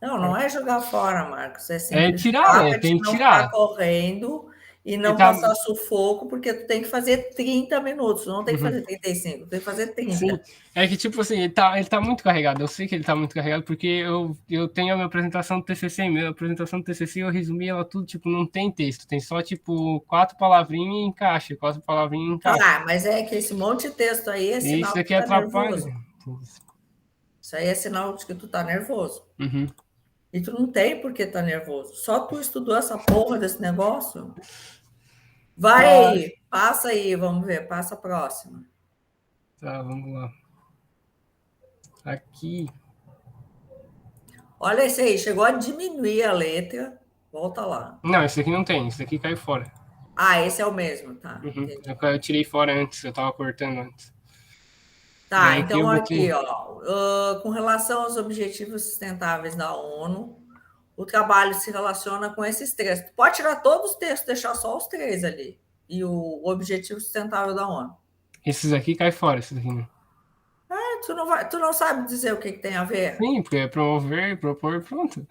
Não, não é jogar fora, Marcos, é É tirar, simplificar né? para te Tem que não ficar tirar. correndo e Ele não tá, passar sufoco, porque tu tem que fazer 30 minutos, não tem que uhum. fazer 35, tem que fazer Sim, 30. é que tipo assim, ele tá muito carregado. Eu sei que ele tá muito carregado porque eu tenho a minha apresentação do TCC, minha apresentação do TCC eu resumi ela tudo, tipo, não tem texto, tem só tipo quatro palavrinhas e encaixa, quatro palavrinhas e encaixa. Ah, mas é que esse monte de texto aí é E sinal isso que tu aqui tá atrapalha. nervoso. Isso aí é sinal de que tu tá nervoso. Uhum. E tu não tem por que tá nervoso. Só tu estudou essa porra desse negócio. Vai Ah, aí, passa aí, vamos ver, passa a próxima. tá, vamos lá. Aqui. Olha esse aí, chegou a diminuir a letra. Volta lá. Não, esse aqui não tem, esse aqui caiu fora. Ah, esse é o mesmo, tá? Uhum. Entendi. Eu tirei fora antes, eu tava cortando antes. Tá, Daí aqui então eu aqui, botei. ó, com relação aos objetivos sustentáveis da ONU, o trabalho se relaciona com esses três. Tu pode tirar todos os textos, deixar só os três ali. E o objetivo sustentável da ONU. Esses aqui cai fora, esses aqui não. Tu não sabe dizer o que, que tem a ver? Sim, porque é promover, propor, pronto. Eu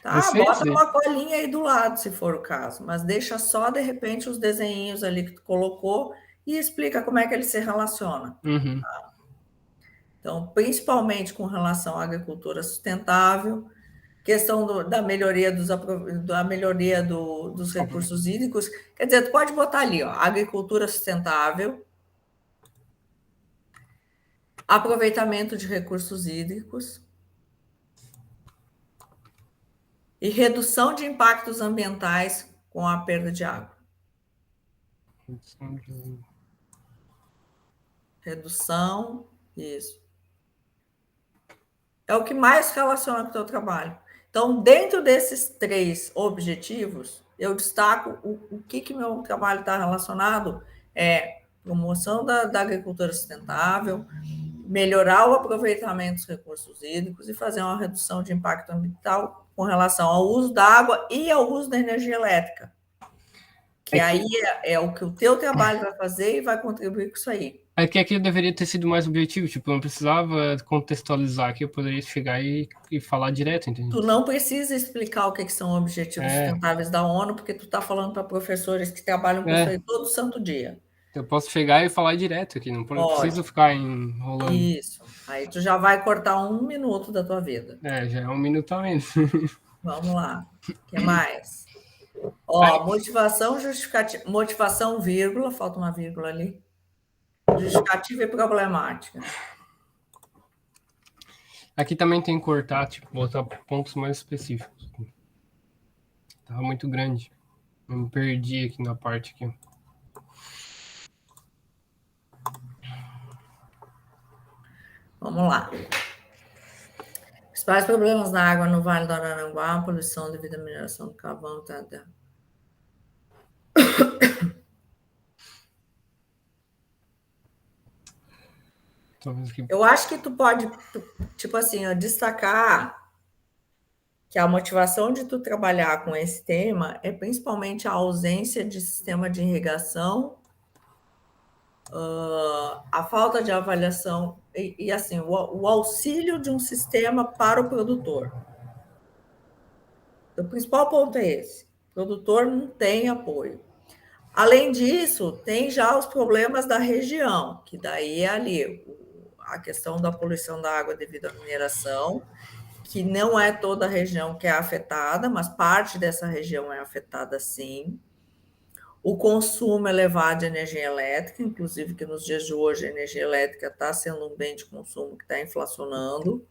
Tá, sei bota isso aí. uma colinha aí do lado, se for o caso, mas deixa só, de repente, os desenhinhos ali que tu colocou e explica como é que ele se relaciona. Uhum. Então, principalmente com relação à agricultura sustentável, questão da melhoria, da melhoria dos recursos hídricos. Quer dizer, tu pode botar ali, ó, agricultura sustentável, aproveitamento de recursos hídricos e redução de impactos ambientais com a perda de água. Redução, isso. É o que mais relaciona com o teu trabalho. Então, dentro desses três objetivos, eu destaco o que meu trabalho está relacionado é promoção da agricultura sustentável, melhorar o aproveitamento dos recursos hídricos e fazer uma redução de impacto ambiental com relação ao uso da água e ao uso da energia elétrica. Que aí é o que o teu trabalho vai fazer e vai contribuir com isso aí. É que aqui eu deveria ter sido mais objetivo, tipo, eu não precisava contextualizar aqui, eu poderia chegar e falar direto, entendeu? Tu não precisa explicar o que são objetivos É, sustentáveis da ONU, porque tu está falando para professores que trabalham com isso é, aí todo santo dia. eu posso chegar e falar direto aqui, não Pode. preciso ficar enrolando. Isso. Aí tu já vai cortar 1 minuto da tua vida. É, já é um minuto a menos. Vamos lá. O que mais? Ó, motivação, justificativa, motivação, vírgula, falta uma vírgula ali. Justificativa e problemática. Aqui também tem que cortar, tipo, botar pontos mais específicos. Tava muito grande. Eu me perdi aqui na parte aqui. Vamos lá. Principais problemas da água no Vale do Araranguá, poluição devido à mineração do carvão, tá. Eu acho que tu pode, tipo assim, ó, destacar que a motivação de tu trabalhar com esse tema é principalmente a ausência de sistema de irrigação, a falta de avaliação e assim, o auxílio de um sistema para o produtor. O principal ponto é esse: o produtor não tem apoio. Além disso, tem já os problemas da região, que daí é ali a questão da poluição da água devido à mineração, que não é toda a região que é afetada, mas parte dessa região é afetada sim. O consumo elevado de energia elétrica, inclusive que nos dias de hoje a energia elétrica está sendo um bem de consumo que está inflacionando.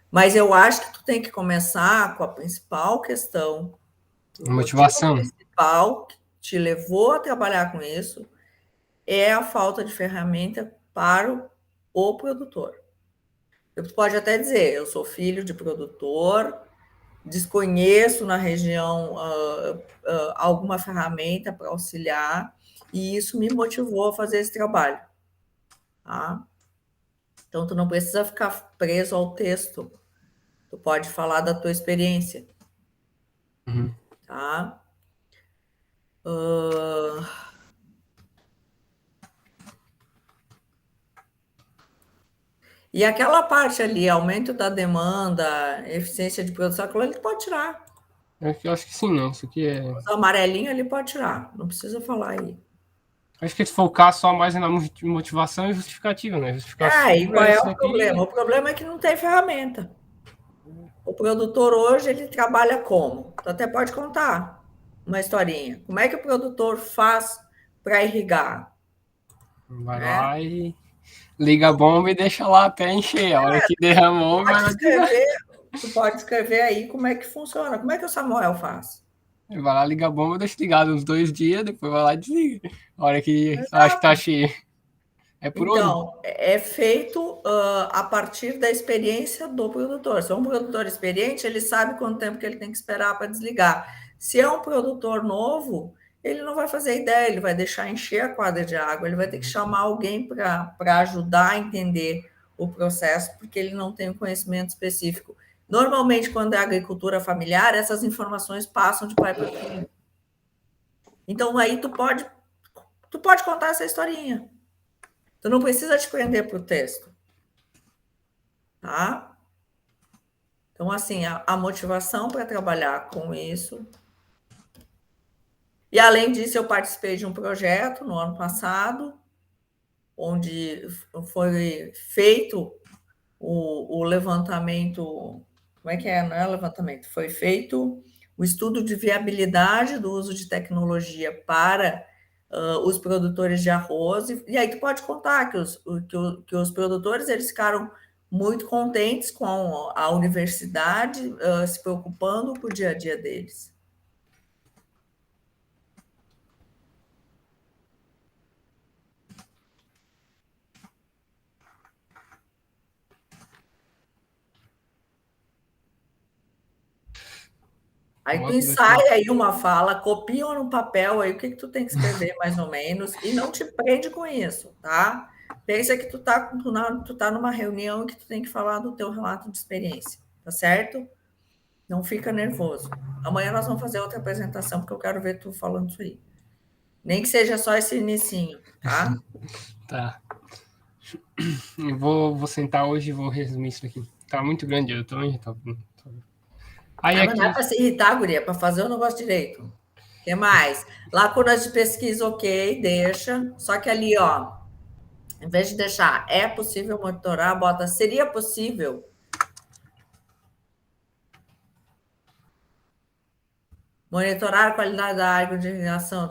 Mas eu acho que tu tem que começar com a principal questão, o motivo Motivação. principal que te levou a trabalhar com isso é a falta de ferramenta para o produtor. Tu pode até dizer, eu sou filho de produtor, desconheço na região alguma ferramenta para auxiliar, e isso me motivou a fazer esse trabalho. Tá? Então, tu não precisa ficar preso ao texto, tu pode falar da tua experiência. Tá? E aquela parte ali, aumento da demanda, eficiência de produção, aquilo ali pode tirar. Eu acho que sim, né? Isso aqui é. Os amarelinhos ali pode tirar, não precisa falar aí. Acho que focar só mais na motivação e justificativa, né? Justificativa E qual é é isso o problema? aqui. O problema é que não tem ferramenta. O produtor hoje, ele trabalha como? Tu até pode contar uma historinha. Como é que o produtor faz para irrigar? Vai Né? lá e liga a bomba e deixa lá até encher. A hora que derramou, vai lá desligar. Tu pode escrever aí como é que funciona. Como é que o Samuel faz? Vai lá, liga a bomba, deixa ligado uns 2 dias, depois vai lá e desliga. A hora que acho que tá Exato. cheio. É por olho. Então, é feito a partir da experiência do produtor. Se é um produtor experiente, ele sabe quanto tempo que ele tem que esperar para desligar. Se é um produtor novo, ele não vai fazer ideia, ele vai deixar encher a quadra de água, ele vai ter que chamar alguém para ajudar a entender o processo, porque ele não tem um conhecimento específico. Normalmente, quando é agricultura familiar, essas informações passam de pai para filho. Então, aí tu pode contar essa historinha. Tu não precisa te prender para o texto, tá? Então, assim, a motivação para trabalhar com isso. E, além disso, eu participei de um projeto no ano passado, onde foi feito o levantamento. Como é que é? Não é levantamento, foi feito o estudo de viabilidade do uso de tecnologia para os produtores de arroz. E aí tu pode contar que os produtores eles ficaram muito contentes com a universidade se preocupando com o dia a dia deles. Aí tu ensaia aí uma fala, copia no papel aí o que tu tem que escrever mais ou menos e não te prende com isso, tá? Pensa que tu tá numa reunião que tu tem que falar do teu relato de experiência, tá certo? Não fica nervoso. Amanhã nós vamos fazer outra apresentação porque eu quero ver tu falando isso aí. Nem que seja só esse inicinho, tá? Tá. Eu vou sentar hoje e vou resumir isso aqui. Tá muito grande, eu tô irritado. Aí Mas não é aqui. para se irritar, guria, é para fazer o negócio direito. O que mais? Lacunas de pesquisa, ok, deixa. Só que ali, ó, em vez de deixar é possível monitorar, bota seria possível monitorar a qualidade da água de irrigação,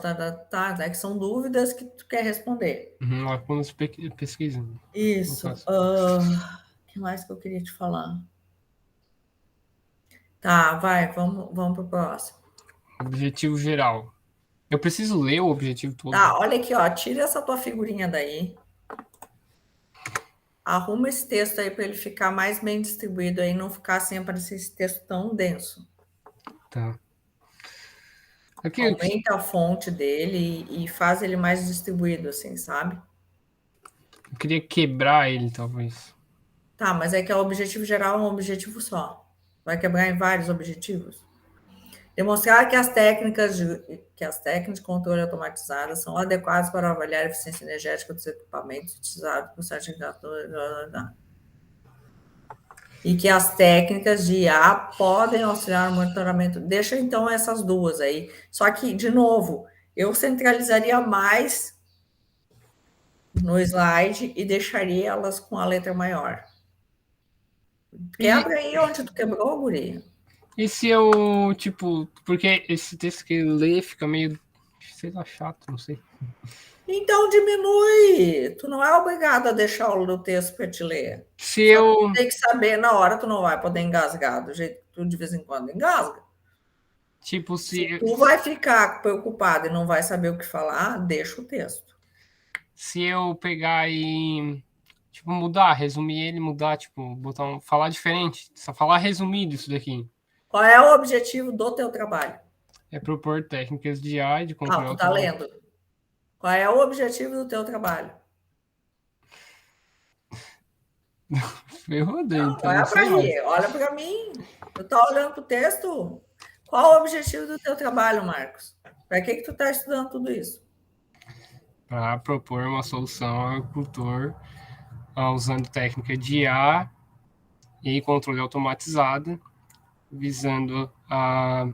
é que são dúvidas que tu quer responder. Lacunas de pesquisa. Isso. O que mais que eu queria te falar? Tá, vai, vamos pro próximo. Objetivo geral. Eu preciso ler o objetivo todo. Tá, olha aqui, ó, tira essa tua figurinha daí. Arruma esse texto aí para ele ficar mais bem distribuído aí, não ficar sempre esse texto tão denso. Tá. Aqui, Aumenta a fonte dele e faz ele mais distribuído, assim, sabe? Eu queria quebrar ele, talvez. Tá, mas é que o objetivo geral é um objetivo só. Vai quebrar em vários objetivos. Demonstrar que as técnicas de controle automatizadas são adequadas para avaliar a eficiência energética dos equipamentos utilizados por certificadores. E que as técnicas de IA podem auxiliar no monitoramento. Deixa então essas duas aí. Só que, de novo, eu centralizaria mais no slide e deixaria elas com a letra maior. E, Quebra aí onde tu quebrou, guria. e se eu, tipo, porque esse texto que ele lê fica meio, sei lá, chato, não sei. Então diminui. Tu não é obrigado a deixar o texto para te ler. Se Só que tu eu, tem que saber na hora, tu não vai poder engasgar do jeito que tu de vez em quando engasga. tipo, Se tu vai ficar preocupado e não vai saber o que falar, deixa o texto. se eu pegar e, tipo, mudar, resumir ele, mudar, tipo, botar falar diferente, só falar resumido isso daqui. Qual é o objetivo do teu trabalho? É propor técnicas de AI, de Ah, controle tu tá automático. lendo. Qual é o objetivo do teu trabalho? Ferrou daí, Não, então, não olha para sei mais. aí, olha para mim. Tu tá olhando para o texto? Qual o objetivo do teu trabalho, Marcos? Para que tu tá estudando tudo isso? Para propor uma solução ao agricultor usando técnica de IA e controle automatizado, visando a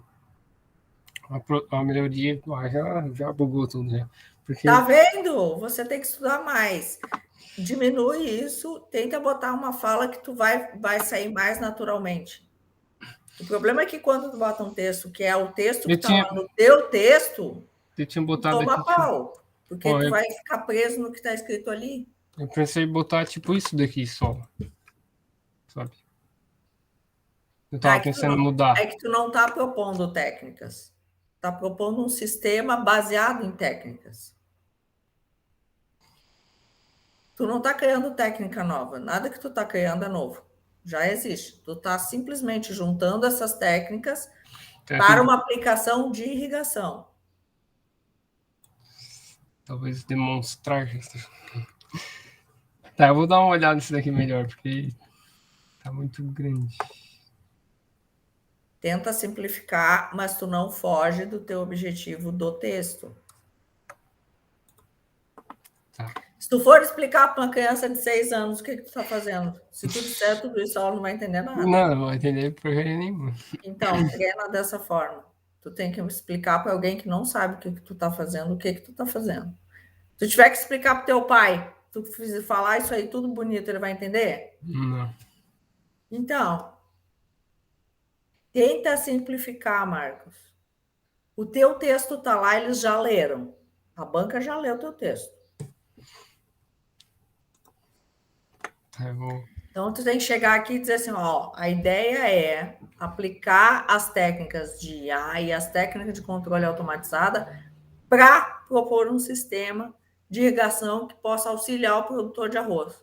melhoria. Já bugou tudo, já. Porque Tá vendo? Você tem que estudar mais. Diminui isso, tenta botar uma fala que tu vai sair mais naturalmente. O problema é que quando tu bota um texto que é o texto que eu está tinha, lá no teu texto, eu tinha tu botado toma aqui, tipo, pau, porque ó, tu vai ficar preso no que está escrito ali. eu pensei em botar tipo isso daqui só, sabe? Eu Ah, tava pensando em é mudar. que tu não está propondo técnicas. Está propondo um sistema baseado em técnicas. Tu não está criando técnica nova. Nada que tu está criando é novo. Já existe. Tu está simplesmente juntando essas técnicas para uma aplicação de irrigação. Talvez demonstrar. Tá, eu vou dar uma olhada nisso daqui melhor, porque tá muito grande. Tenta simplificar, mas tu não foge do teu objetivo do texto. Tá. Se tu for explicar para uma criança de 6 anos o que tu está fazendo, se tu disser tudo isso, ela não vai entender nada. Não, não vou entender porcaria nenhuma. Então, treina dessa forma. Tu tem que explicar para alguém que não sabe o que tu está fazendo, o que tu está fazendo. Se tu tiver que explicar para teu pai, tu falar isso aí tudo bonito, ele vai entender? Não. Então, tenta simplificar, Marcos. O teu texto está lá, eles já leram. A banca já leu o teu texto. Tá, eu vou. Então, tu tem que chegar aqui e dizer assim, ó, a ideia é aplicar as técnicas de IA e as técnicas de controle automatizada para propor um sistema de irrigação que possa auxiliar o produtor de arroz.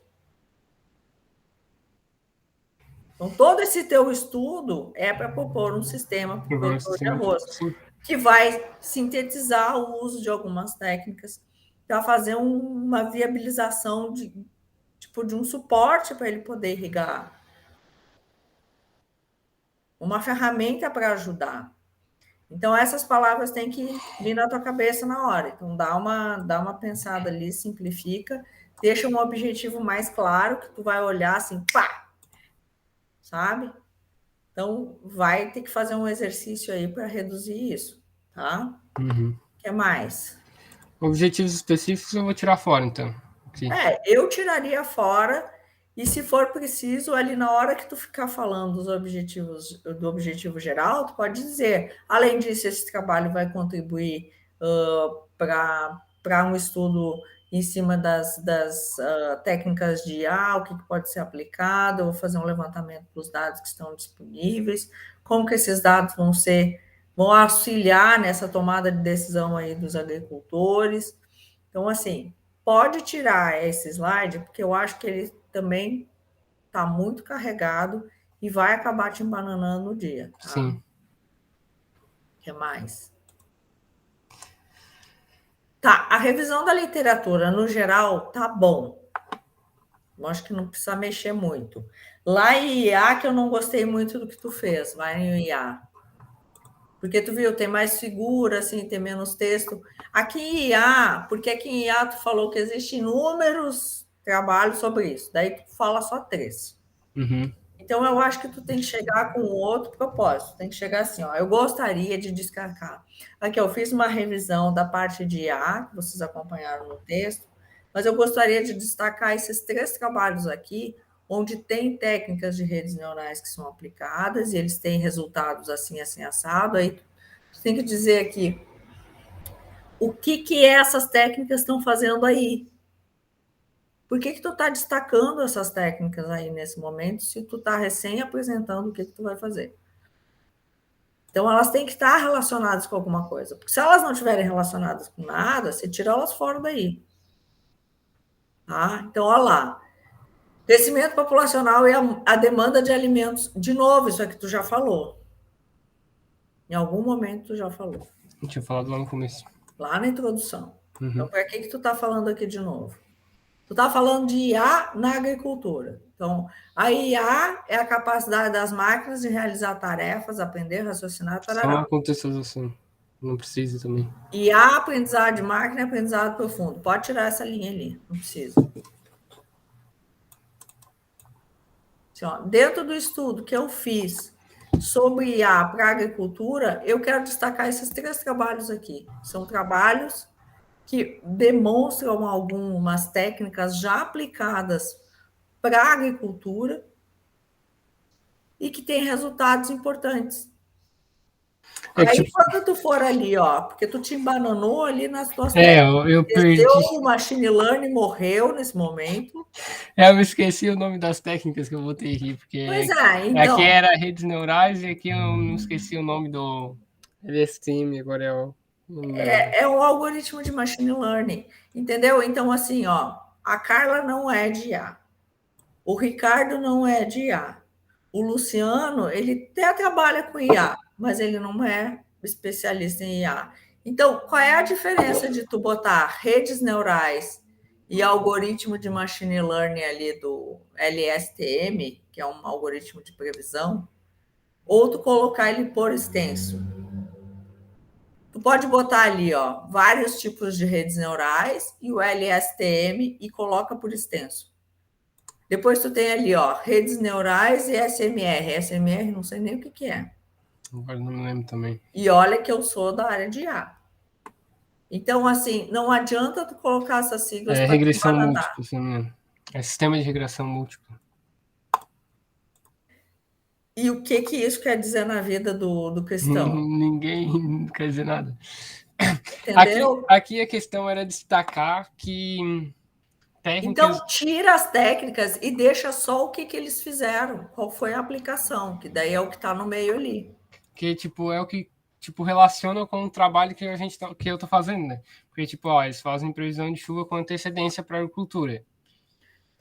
Então, todo esse teu estudo é para propor um sistema para o Provar um produtor de sistema arroz, sim. que vai sintetizar o uso de algumas técnicas para fazer uma viabilização de um suporte para ele poder irrigar. Uma ferramenta para ajudar. Então, essas palavras têm que vir na tua cabeça na hora. Então, dá uma pensada ali, simplifica, deixa um objetivo mais claro, que tu vai olhar assim, pá! Sabe? Então, vai ter que fazer um exercício aí para reduzir isso, tá? Uhum. O que mais? Objetivos específicos eu vou tirar fora, então. Aqui. Eu tiraria fora e, se for preciso, ali na hora que tu ficar falando dos objetivos, do objetivo geral, tu pode dizer, além disso, esse trabalho vai contribuir para um estudo em cima das técnicas de IA, o que pode ser aplicado, eu vou fazer um levantamento dos dados que estão disponíveis, como que esses dados vão auxiliar nessa tomada de decisão aí dos agricultores. Então, assim, pode tirar esse slide, porque eu acho que ele também está muito carregado e vai acabar te embananando no dia, tá? Sim. O que mais? Tá, a revisão da literatura, no geral, tá bom. Eu acho que não precisa mexer muito. Lá em IA, que eu não gostei muito do que tu fez, vai em IA. Porque tu viu, tem mais figura, assim, tem menos texto. Aqui em IA, porque aqui em IA tu falou que existem inúmeros trabalhos sobre isso. Daí tu fala só 3. Uhum. Então, eu acho que tu tem que chegar com outro propósito. Tem que chegar assim, ó. Eu gostaria de descarcar. Aqui, eu fiz uma revisão da parte de IA, que vocês acompanharam no texto, mas eu gostaria de destacar esses 3 trabalhos aqui, onde tem técnicas de redes neurais que são aplicadas e eles têm resultados assim, assim, assado. Aí tu tem que dizer aqui o que essas técnicas estão fazendo aí. Por que tu está destacando essas técnicas aí nesse momento, se tu está recém apresentando o que tu vai fazer? Então, elas têm que estar relacionadas com alguma coisa. Porque se elas não estiverem relacionadas com nada, você tira elas fora daí. Tá? Então, olha lá. Crescimento populacional e a demanda de alimentos. De novo, isso aqui tu já falou. Em algum momento tu já falou. Eu tinha falado lá no começo. Lá na introdução. Uhum. Então, por que tu está falando aqui de novo? Tu está falando de IA na agricultura. Então, a IA é a capacidade das máquinas de realizar tarefas, aprender, raciocinar, Só uma tarará. contextualização. Não precisa também. IA, aprendizado de máquina e aprendizado profundo. Pode tirar essa linha ali, não precisa. Assim, ó, dentro do estudo que eu fiz sobre IA para agricultura, eu quero destacar esses 3 trabalhos aqui. São trabalhos que demonstram algumas técnicas já aplicadas para a agricultura e que têm resultados importantes. É Aí, tipo, quando tu for ali, ó, porque tu te embananou ali nas tuas eu perdi. desceu o machine learning, morreu nesse momento. Eu me esqueci o nome das técnicas que eu botei aqui, Pois porque é, aqui então, era redes neurais e aqui eu não esqueci o nome do LSTM, agora é o. Não lembro. é um algoritmo de machine learning, entendeu? Então, assim, ó, a Carla não é de IA, o Ricardo não é de IA, o Luciano, ele até trabalha com IA, mas ele não é especialista em IA. Então, qual é a diferença de tu botar redes neurais e algoritmo de machine learning ali do LSTM, que é um algoritmo de previsão, ou tu colocar ele por extenso? Tu pode botar ali, ó, vários tipos de redes neurais e o LSTM e coloca por extenso. Depois tu tem ali, ó, redes neurais e SMR. SMR não sei nem o que é. Agora não me lembro também. E olha que eu sou da área de IA. Então, assim, não adianta tu colocar essas siglas É para te regressão embananar. múltipla, se não me engano. É sistema de regressão múltipla. E o que isso quer dizer na vida do cristão? Ninguém quer dizer nada. Entendeu? Aqui a questão era destacar que técnicas Então, tira as técnicas e deixa só o que eles fizeram, qual foi a aplicação, que daí é o que está no meio ali. que tipo é o que tipo relaciona com o trabalho que que eu tô fazendo, né? Porque tipo, ó, eles fazem previsão de chuva com antecedência para a agricultura.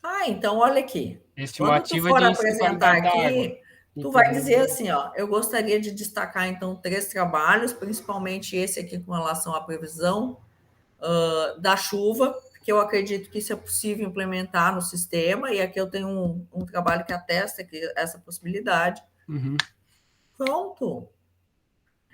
Ah, então olha aqui. Quando tu Estimativa for de índice de apresentar qualidade da água. aqui, E tu vai dizer previsão. assim, ó, eu gostaria de destacar então 3 trabalhos, principalmente esse aqui com relação à previsão da chuva, que eu acredito que isso é possível implementar no sistema, e aqui eu tenho um trabalho que atesta que essa possibilidade. Uhum. Pronto.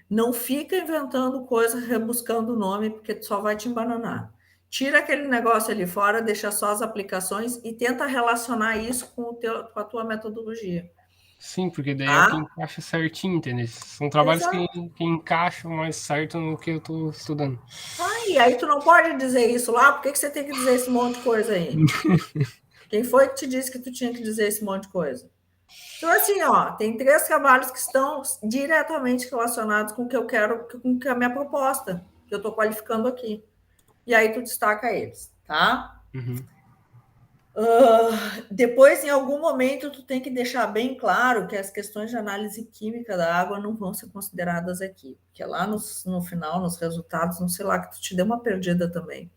Não fica inventando coisas, rebuscando o nome, porque tu só vai te embananar. Tira aquele negócio ali fora, deixa só as aplicações e tenta relacionar isso com a tua metodologia. Sim, porque daí é o que Tá? encaixa certinho, entendeu? São trabalhos Exato. que encaixam mais certo no que eu tô estudando. E aí tu não pode dizer isso lá, por que você tem que dizer esse monte de coisa aí? Quem foi que te disse que tu tinha que dizer esse monte de coisa? Então, assim, ó, tem 3 trabalhos que estão diretamente relacionados com o que eu quero, com a minha proposta, que eu estou qualificando aqui. E aí tu destaca eles, tá? Uhum. Depois, em algum momento, tu tem que deixar bem claro que as questões de análise química da água não vão ser consideradas aqui, porque lá no final, nos resultados, não sei lá, que tu te deu uma perdida também.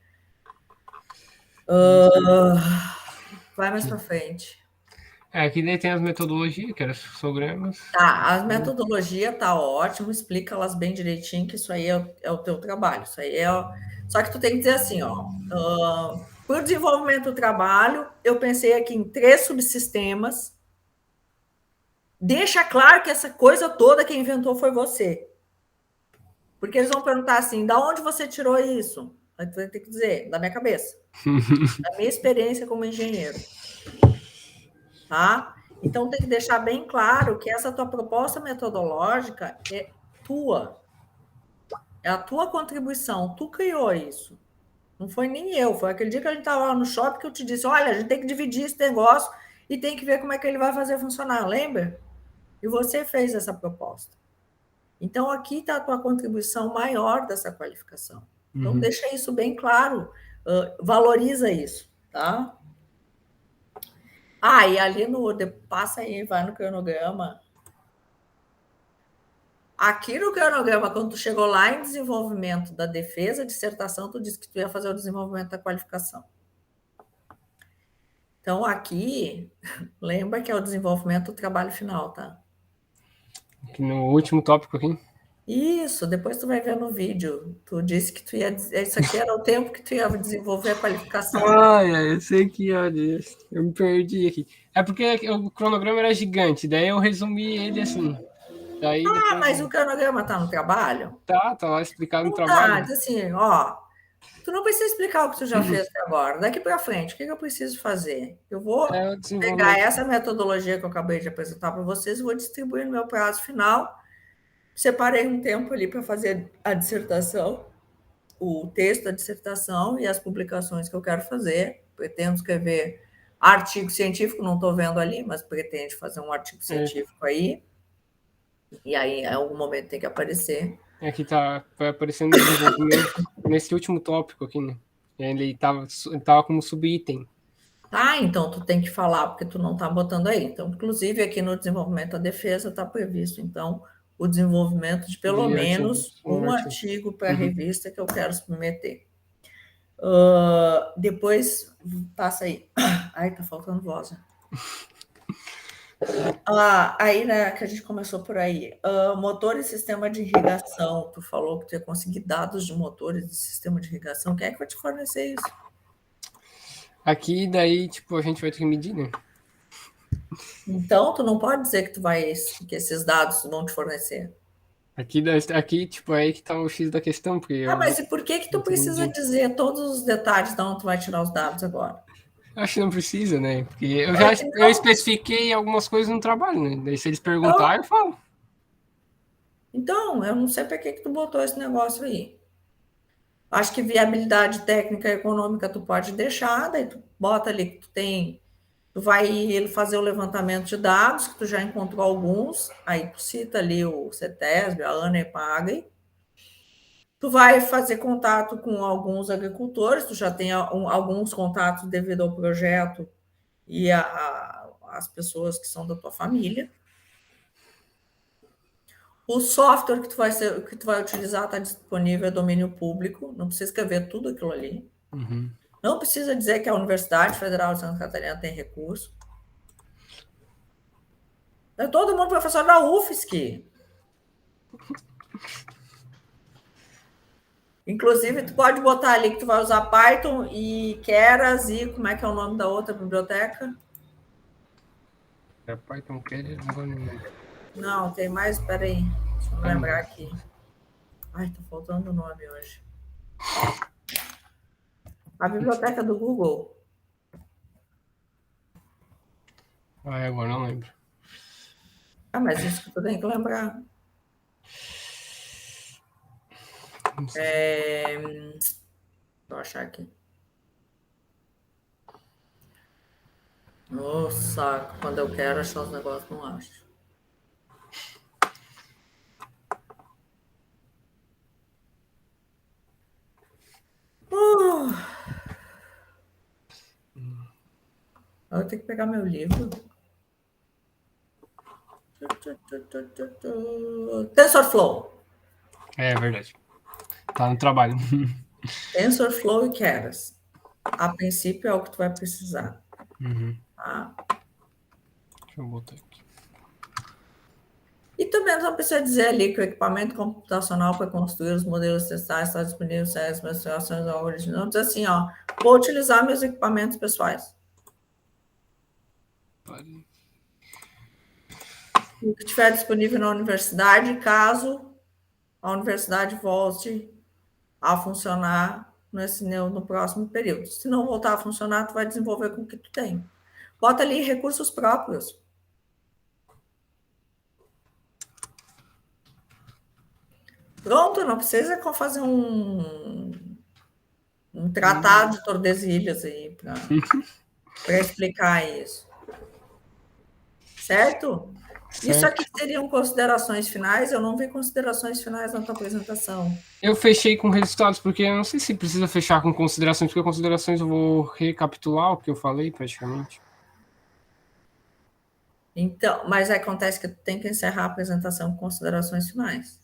Vai mais para frente. Aqui daí tem as metodologias, que eram os programas. Tá, as metodologias tá ótimo, explica elas bem direitinho, que isso aí é o teu trabalho. Isso aí é. Só que tu tem que dizer assim, ó. Para o desenvolvimento do trabalho, eu pensei aqui em 3 subsistemas. Deixa claro que essa coisa toda quem inventou foi você. Porque eles vão perguntar assim: da onde você tirou isso? Aí tu vai ter que dizer: da minha cabeça, da minha experiência como engenheiro. Tá? Então tem que deixar bem claro que essa tua proposta metodológica é tua. É a tua contribuição, tu criou isso. Não foi nem eu, foi aquele dia que a gente estava lá no shopping que eu te disse: olha, a gente tem que dividir esse negócio e tem que ver como é que ele vai fazer funcionar, lembra? E você fez essa proposta. Então, aqui está a tua contribuição maior dessa qualificação. Então, deixa isso bem claro, valoriza isso, tá? Ah, e ali passa aí, vai no cronograma. Aqui no cronograma, quando tu chegou lá em desenvolvimento da defesa, dissertação, tu disse que tu ia fazer o desenvolvimento da qualificação. Então, aqui, lembra que é o desenvolvimento do trabalho final, tá? Aqui no último tópico aqui. Isso, depois tu vai ver no vídeo. Tu disse que tu ia. Isso aqui era o tempo que tu ia desenvolver a qualificação. Eu sei que, olha, eu me perdi aqui. É porque o cronograma era gigante, daí eu resumi ele assim. Daí depois. Mas o cronograma tá no trabalho? Tá lá explicado no Não tá, trabalho. diz assim, ó. Tu não precisa explicar o que tu já fez até agora. Daqui para frente, o que eu preciso fazer? Eu vou É o pegar desenvolvimento. essa metodologia que eu acabei de apresentar para vocês e vou distribuir no meu prazo final. Separei um tempo ali para fazer a dissertação, o texto da dissertação e as publicações que eu quero fazer. Pretendo escrever artigo científico, não estou vendo ali, mas pretende fazer um artigo científico aí. E aí, em algum momento, tem que aparecer. Aqui vai aparecendo desenvolvimento nesse último tópico aqui, né? Ele tava como subitem. Ah, então tu tem que falar, porque tu não está botando aí. Então, inclusive, aqui no desenvolvimento da defesa está previsto, então, o desenvolvimento de pelo De menos artigos. um artigo para a revista que eu quero submeter. Depois, passa aí. Ai, tá faltando voz. Né? Aí, né, que a gente começou por aí. Motor e sistema de irrigação. Tu falou que tu ia conseguir dados de motores de sistema de irrigação. Quem é que vai te fornecer isso? Aqui, daí, tipo, a gente vai ter que medir, né? Então, tu não pode dizer que esses dados vão te fornecer. Aqui, tipo, é aí que tá o X da questão, porque eu Mas e por que tu vou ter que precisa medir. dizer todos os detalhes de onde tu vai tirar os dados agora? Acho que não precisa, né? Porque É que eu não. especifiquei algumas coisas no trabalho, né? Daí se eles Então, perguntarem, eu falo. então, eu não sei para que tu botou esse negócio aí. Acho que viabilidade técnica e econômica tu pode deixar, daí tu bota ali que tu vai fazer o levantamento de dados, que tu já encontrou alguns, aí tu cita ali o CETESB, a ANA e a PAGRE. Tu vai fazer contato com alguns agricultores, tu já tem alguns contatos devido ao projeto e as pessoas que são da tua família. O software que tu vai utilizar está disponível, é domínio público, não precisa escrever tudo aquilo ali. Não precisa dizer que a Universidade Federal de Santa Catarina tem recurso. É todo mundo professor da UFSC. Inclusive, tu pode botar ali que tu vai usar Python e Keras e como é que é o nome da outra biblioteca? É Python Keras, agora não lembro. Não, tem mais, peraí, deixa eu me lembrar aqui. Ai, tá faltando o nome hoje. A biblioteca do Google. Agora não lembro. Mas isso que tu tem que lembrar. Vou achar aqui. Nossa, quando eu quero achar os negócios, não acho. Eu tenho que pegar meu livro. TensorFlow. É verdade. Tá no trabalho. TensorFlow e Keras. A princípio é o que tu vai precisar. Tá? Deixa eu botar aqui. E também não precisa dizer ali que o equipamento computacional para construir os modelos testais está disponível sem as mencionações ao original. Diz assim, ó, Vou utilizar meus equipamentos pessoais. O que estiver disponível na universidade, caso a universidade volte a funcionar no próximo período. Se não voltar a funcionar, tu vai desenvolver com o que tu tem. Bota ali recursos próprios. Pronto, não precisa fazer um tratado de Tordesilhas aí para explicar isso. Certo? Isso aqui seriam considerações finais. Eu não vi considerações finais na tua apresentação. Eu fechei com resultados, porque eu não sei se precisa fechar com considerações, porque considerações eu vou recapitular o que eu falei, praticamente. Então, mas acontece que tu tem que encerrar a apresentação com considerações finais.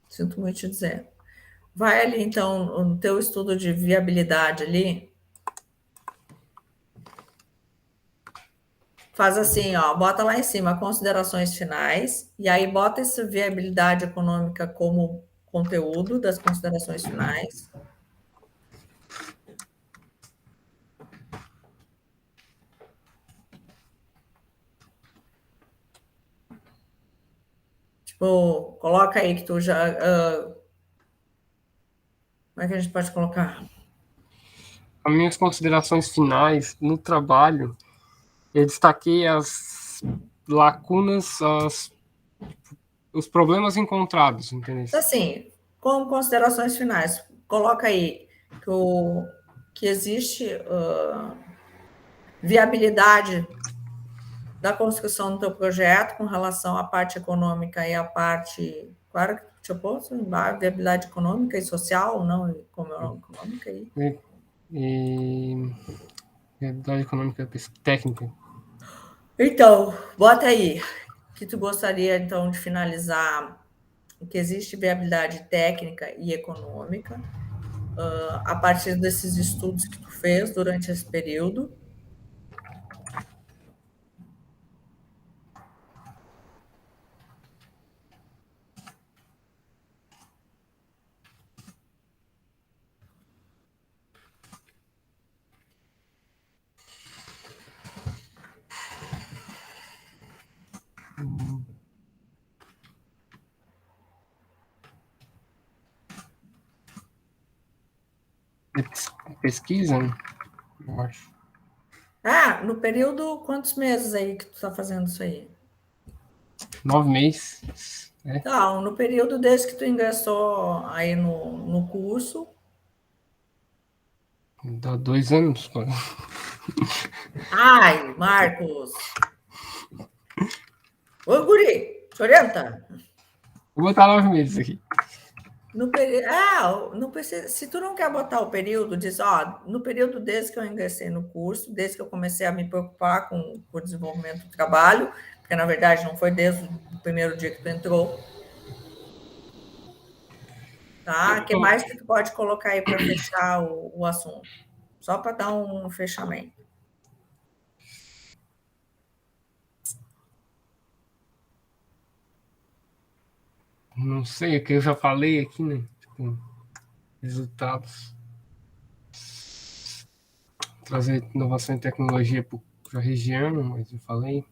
Sinto muito te dizer. Vai ali, então, no teu estudo de viabilidade ali. Faz assim, ó, bota lá em cima considerações finais, e aí bota essa viabilidade econômica como conteúdo das considerações finais. Tipo, coloca aí que tu já. Como é que a gente pode colocar? As minhas considerações finais no trabalho, eu destaquei as lacunas, os problemas encontrados, entendeu? Assim, como considerações finais, coloca aí que existe viabilidade da construção do teu projeto com relação à parte econômica e à parte, claro que tinha posto, viabilidade econômica e social, não econômica aí. E viabilidade econômica técnica. Então, bota aí que tu gostaria então de finalizar que existe viabilidade técnica e econômica a partir desses estudos que tu fez durante esse período. Pesquisa, eu acho. Ah, no período, quantos meses aí que tu está fazendo isso aí? 9 meses. Então, no período desde que tu ingressou aí no curso. Dá 2 anos. Ai, Marcos! Ô, guri, te orienta. Vou botar 9 meses aqui. Não precisa, se tu não quer botar o período, diz, ó, no período desde que eu ingressei no curso, desde que eu comecei a me preocupar com o desenvolvimento do trabalho, porque na verdade não foi desde o primeiro dia que tu entrou. Tá? O que mais que tu pode colocar aí para fechar o assunto? Só para dar um fechamento. Não sei, o que eu já falei aqui, né? Tipo, resultados. Trazer inovação e tecnologia para a região, mas eu falei.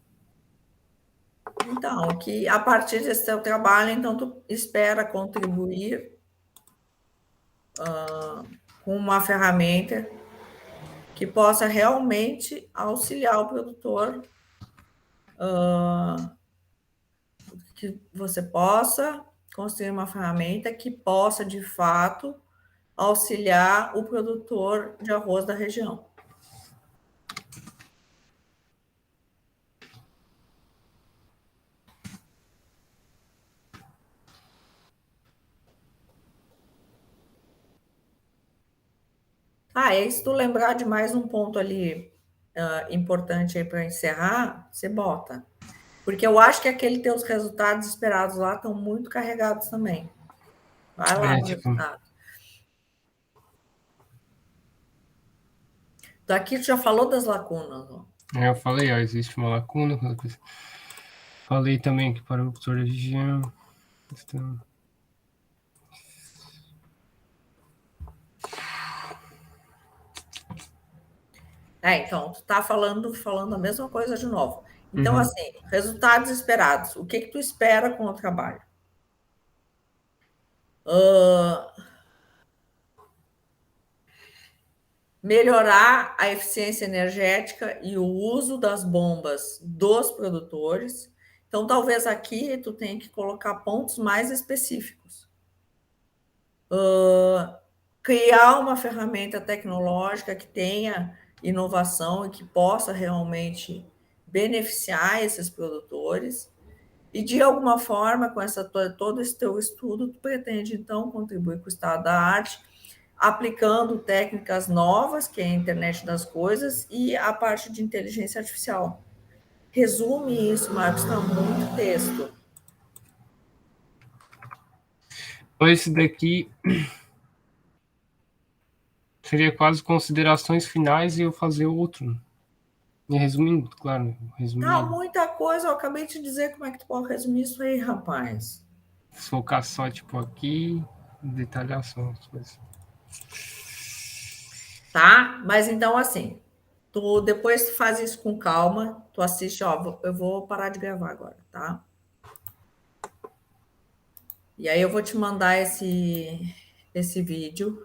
Então, que a partir desse teu trabalho, então, tu espera contribuir com uma ferramenta que possa realmente auxiliar o produtor, que você possa construir uma ferramenta que possa, de fato, auxiliar o produtor de arroz da região. E se tu lembrar de mais um ponto ali importante aí para encerrar, você bota. Porque eu acho que aquele teus resultados esperados lá estão muito carregados também. Vai lá no resultado. Daqui tu já falou das lacunas. Ó. Eu falei, ó, existe uma lacuna. Falei também que para o produtor da região. Então, tu tá falando a mesma coisa de novo. Então, Uhum. assim, resultados esperados. O que que tu espera com o trabalho? Ah, melhorar a eficiência energética e o uso das bombas dos produtores. Então, talvez aqui tu tenha que colocar pontos mais específicos. Criar uma ferramenta tecnológica que tenha inovação e que possa realmente beneficiar esses produtores. E, de alguma forma, com todo esse teu estudo, tu pretende, então, contribuir com o estado da arte, aplicando técnicas novas, que é a internet das coisas, e a parte de inteligência artificial. Resume isso, Marcos, está muito texto. Então, esse daqui seria quase considerações finais e eu fazer outro. E resumindo, claro, Tá, resumir, muita coisa, eu acabei de dizer como é que tu pode resumir isso aí, rapaz. focar só, tipo, aqui, detalhar só as coisas. Tá? Mas então, assim, tu depois tu faz isso com calma, tu assiste, ó, eu vou parar de gravar agora, tá? E aí eu vou te mandar esse vídeo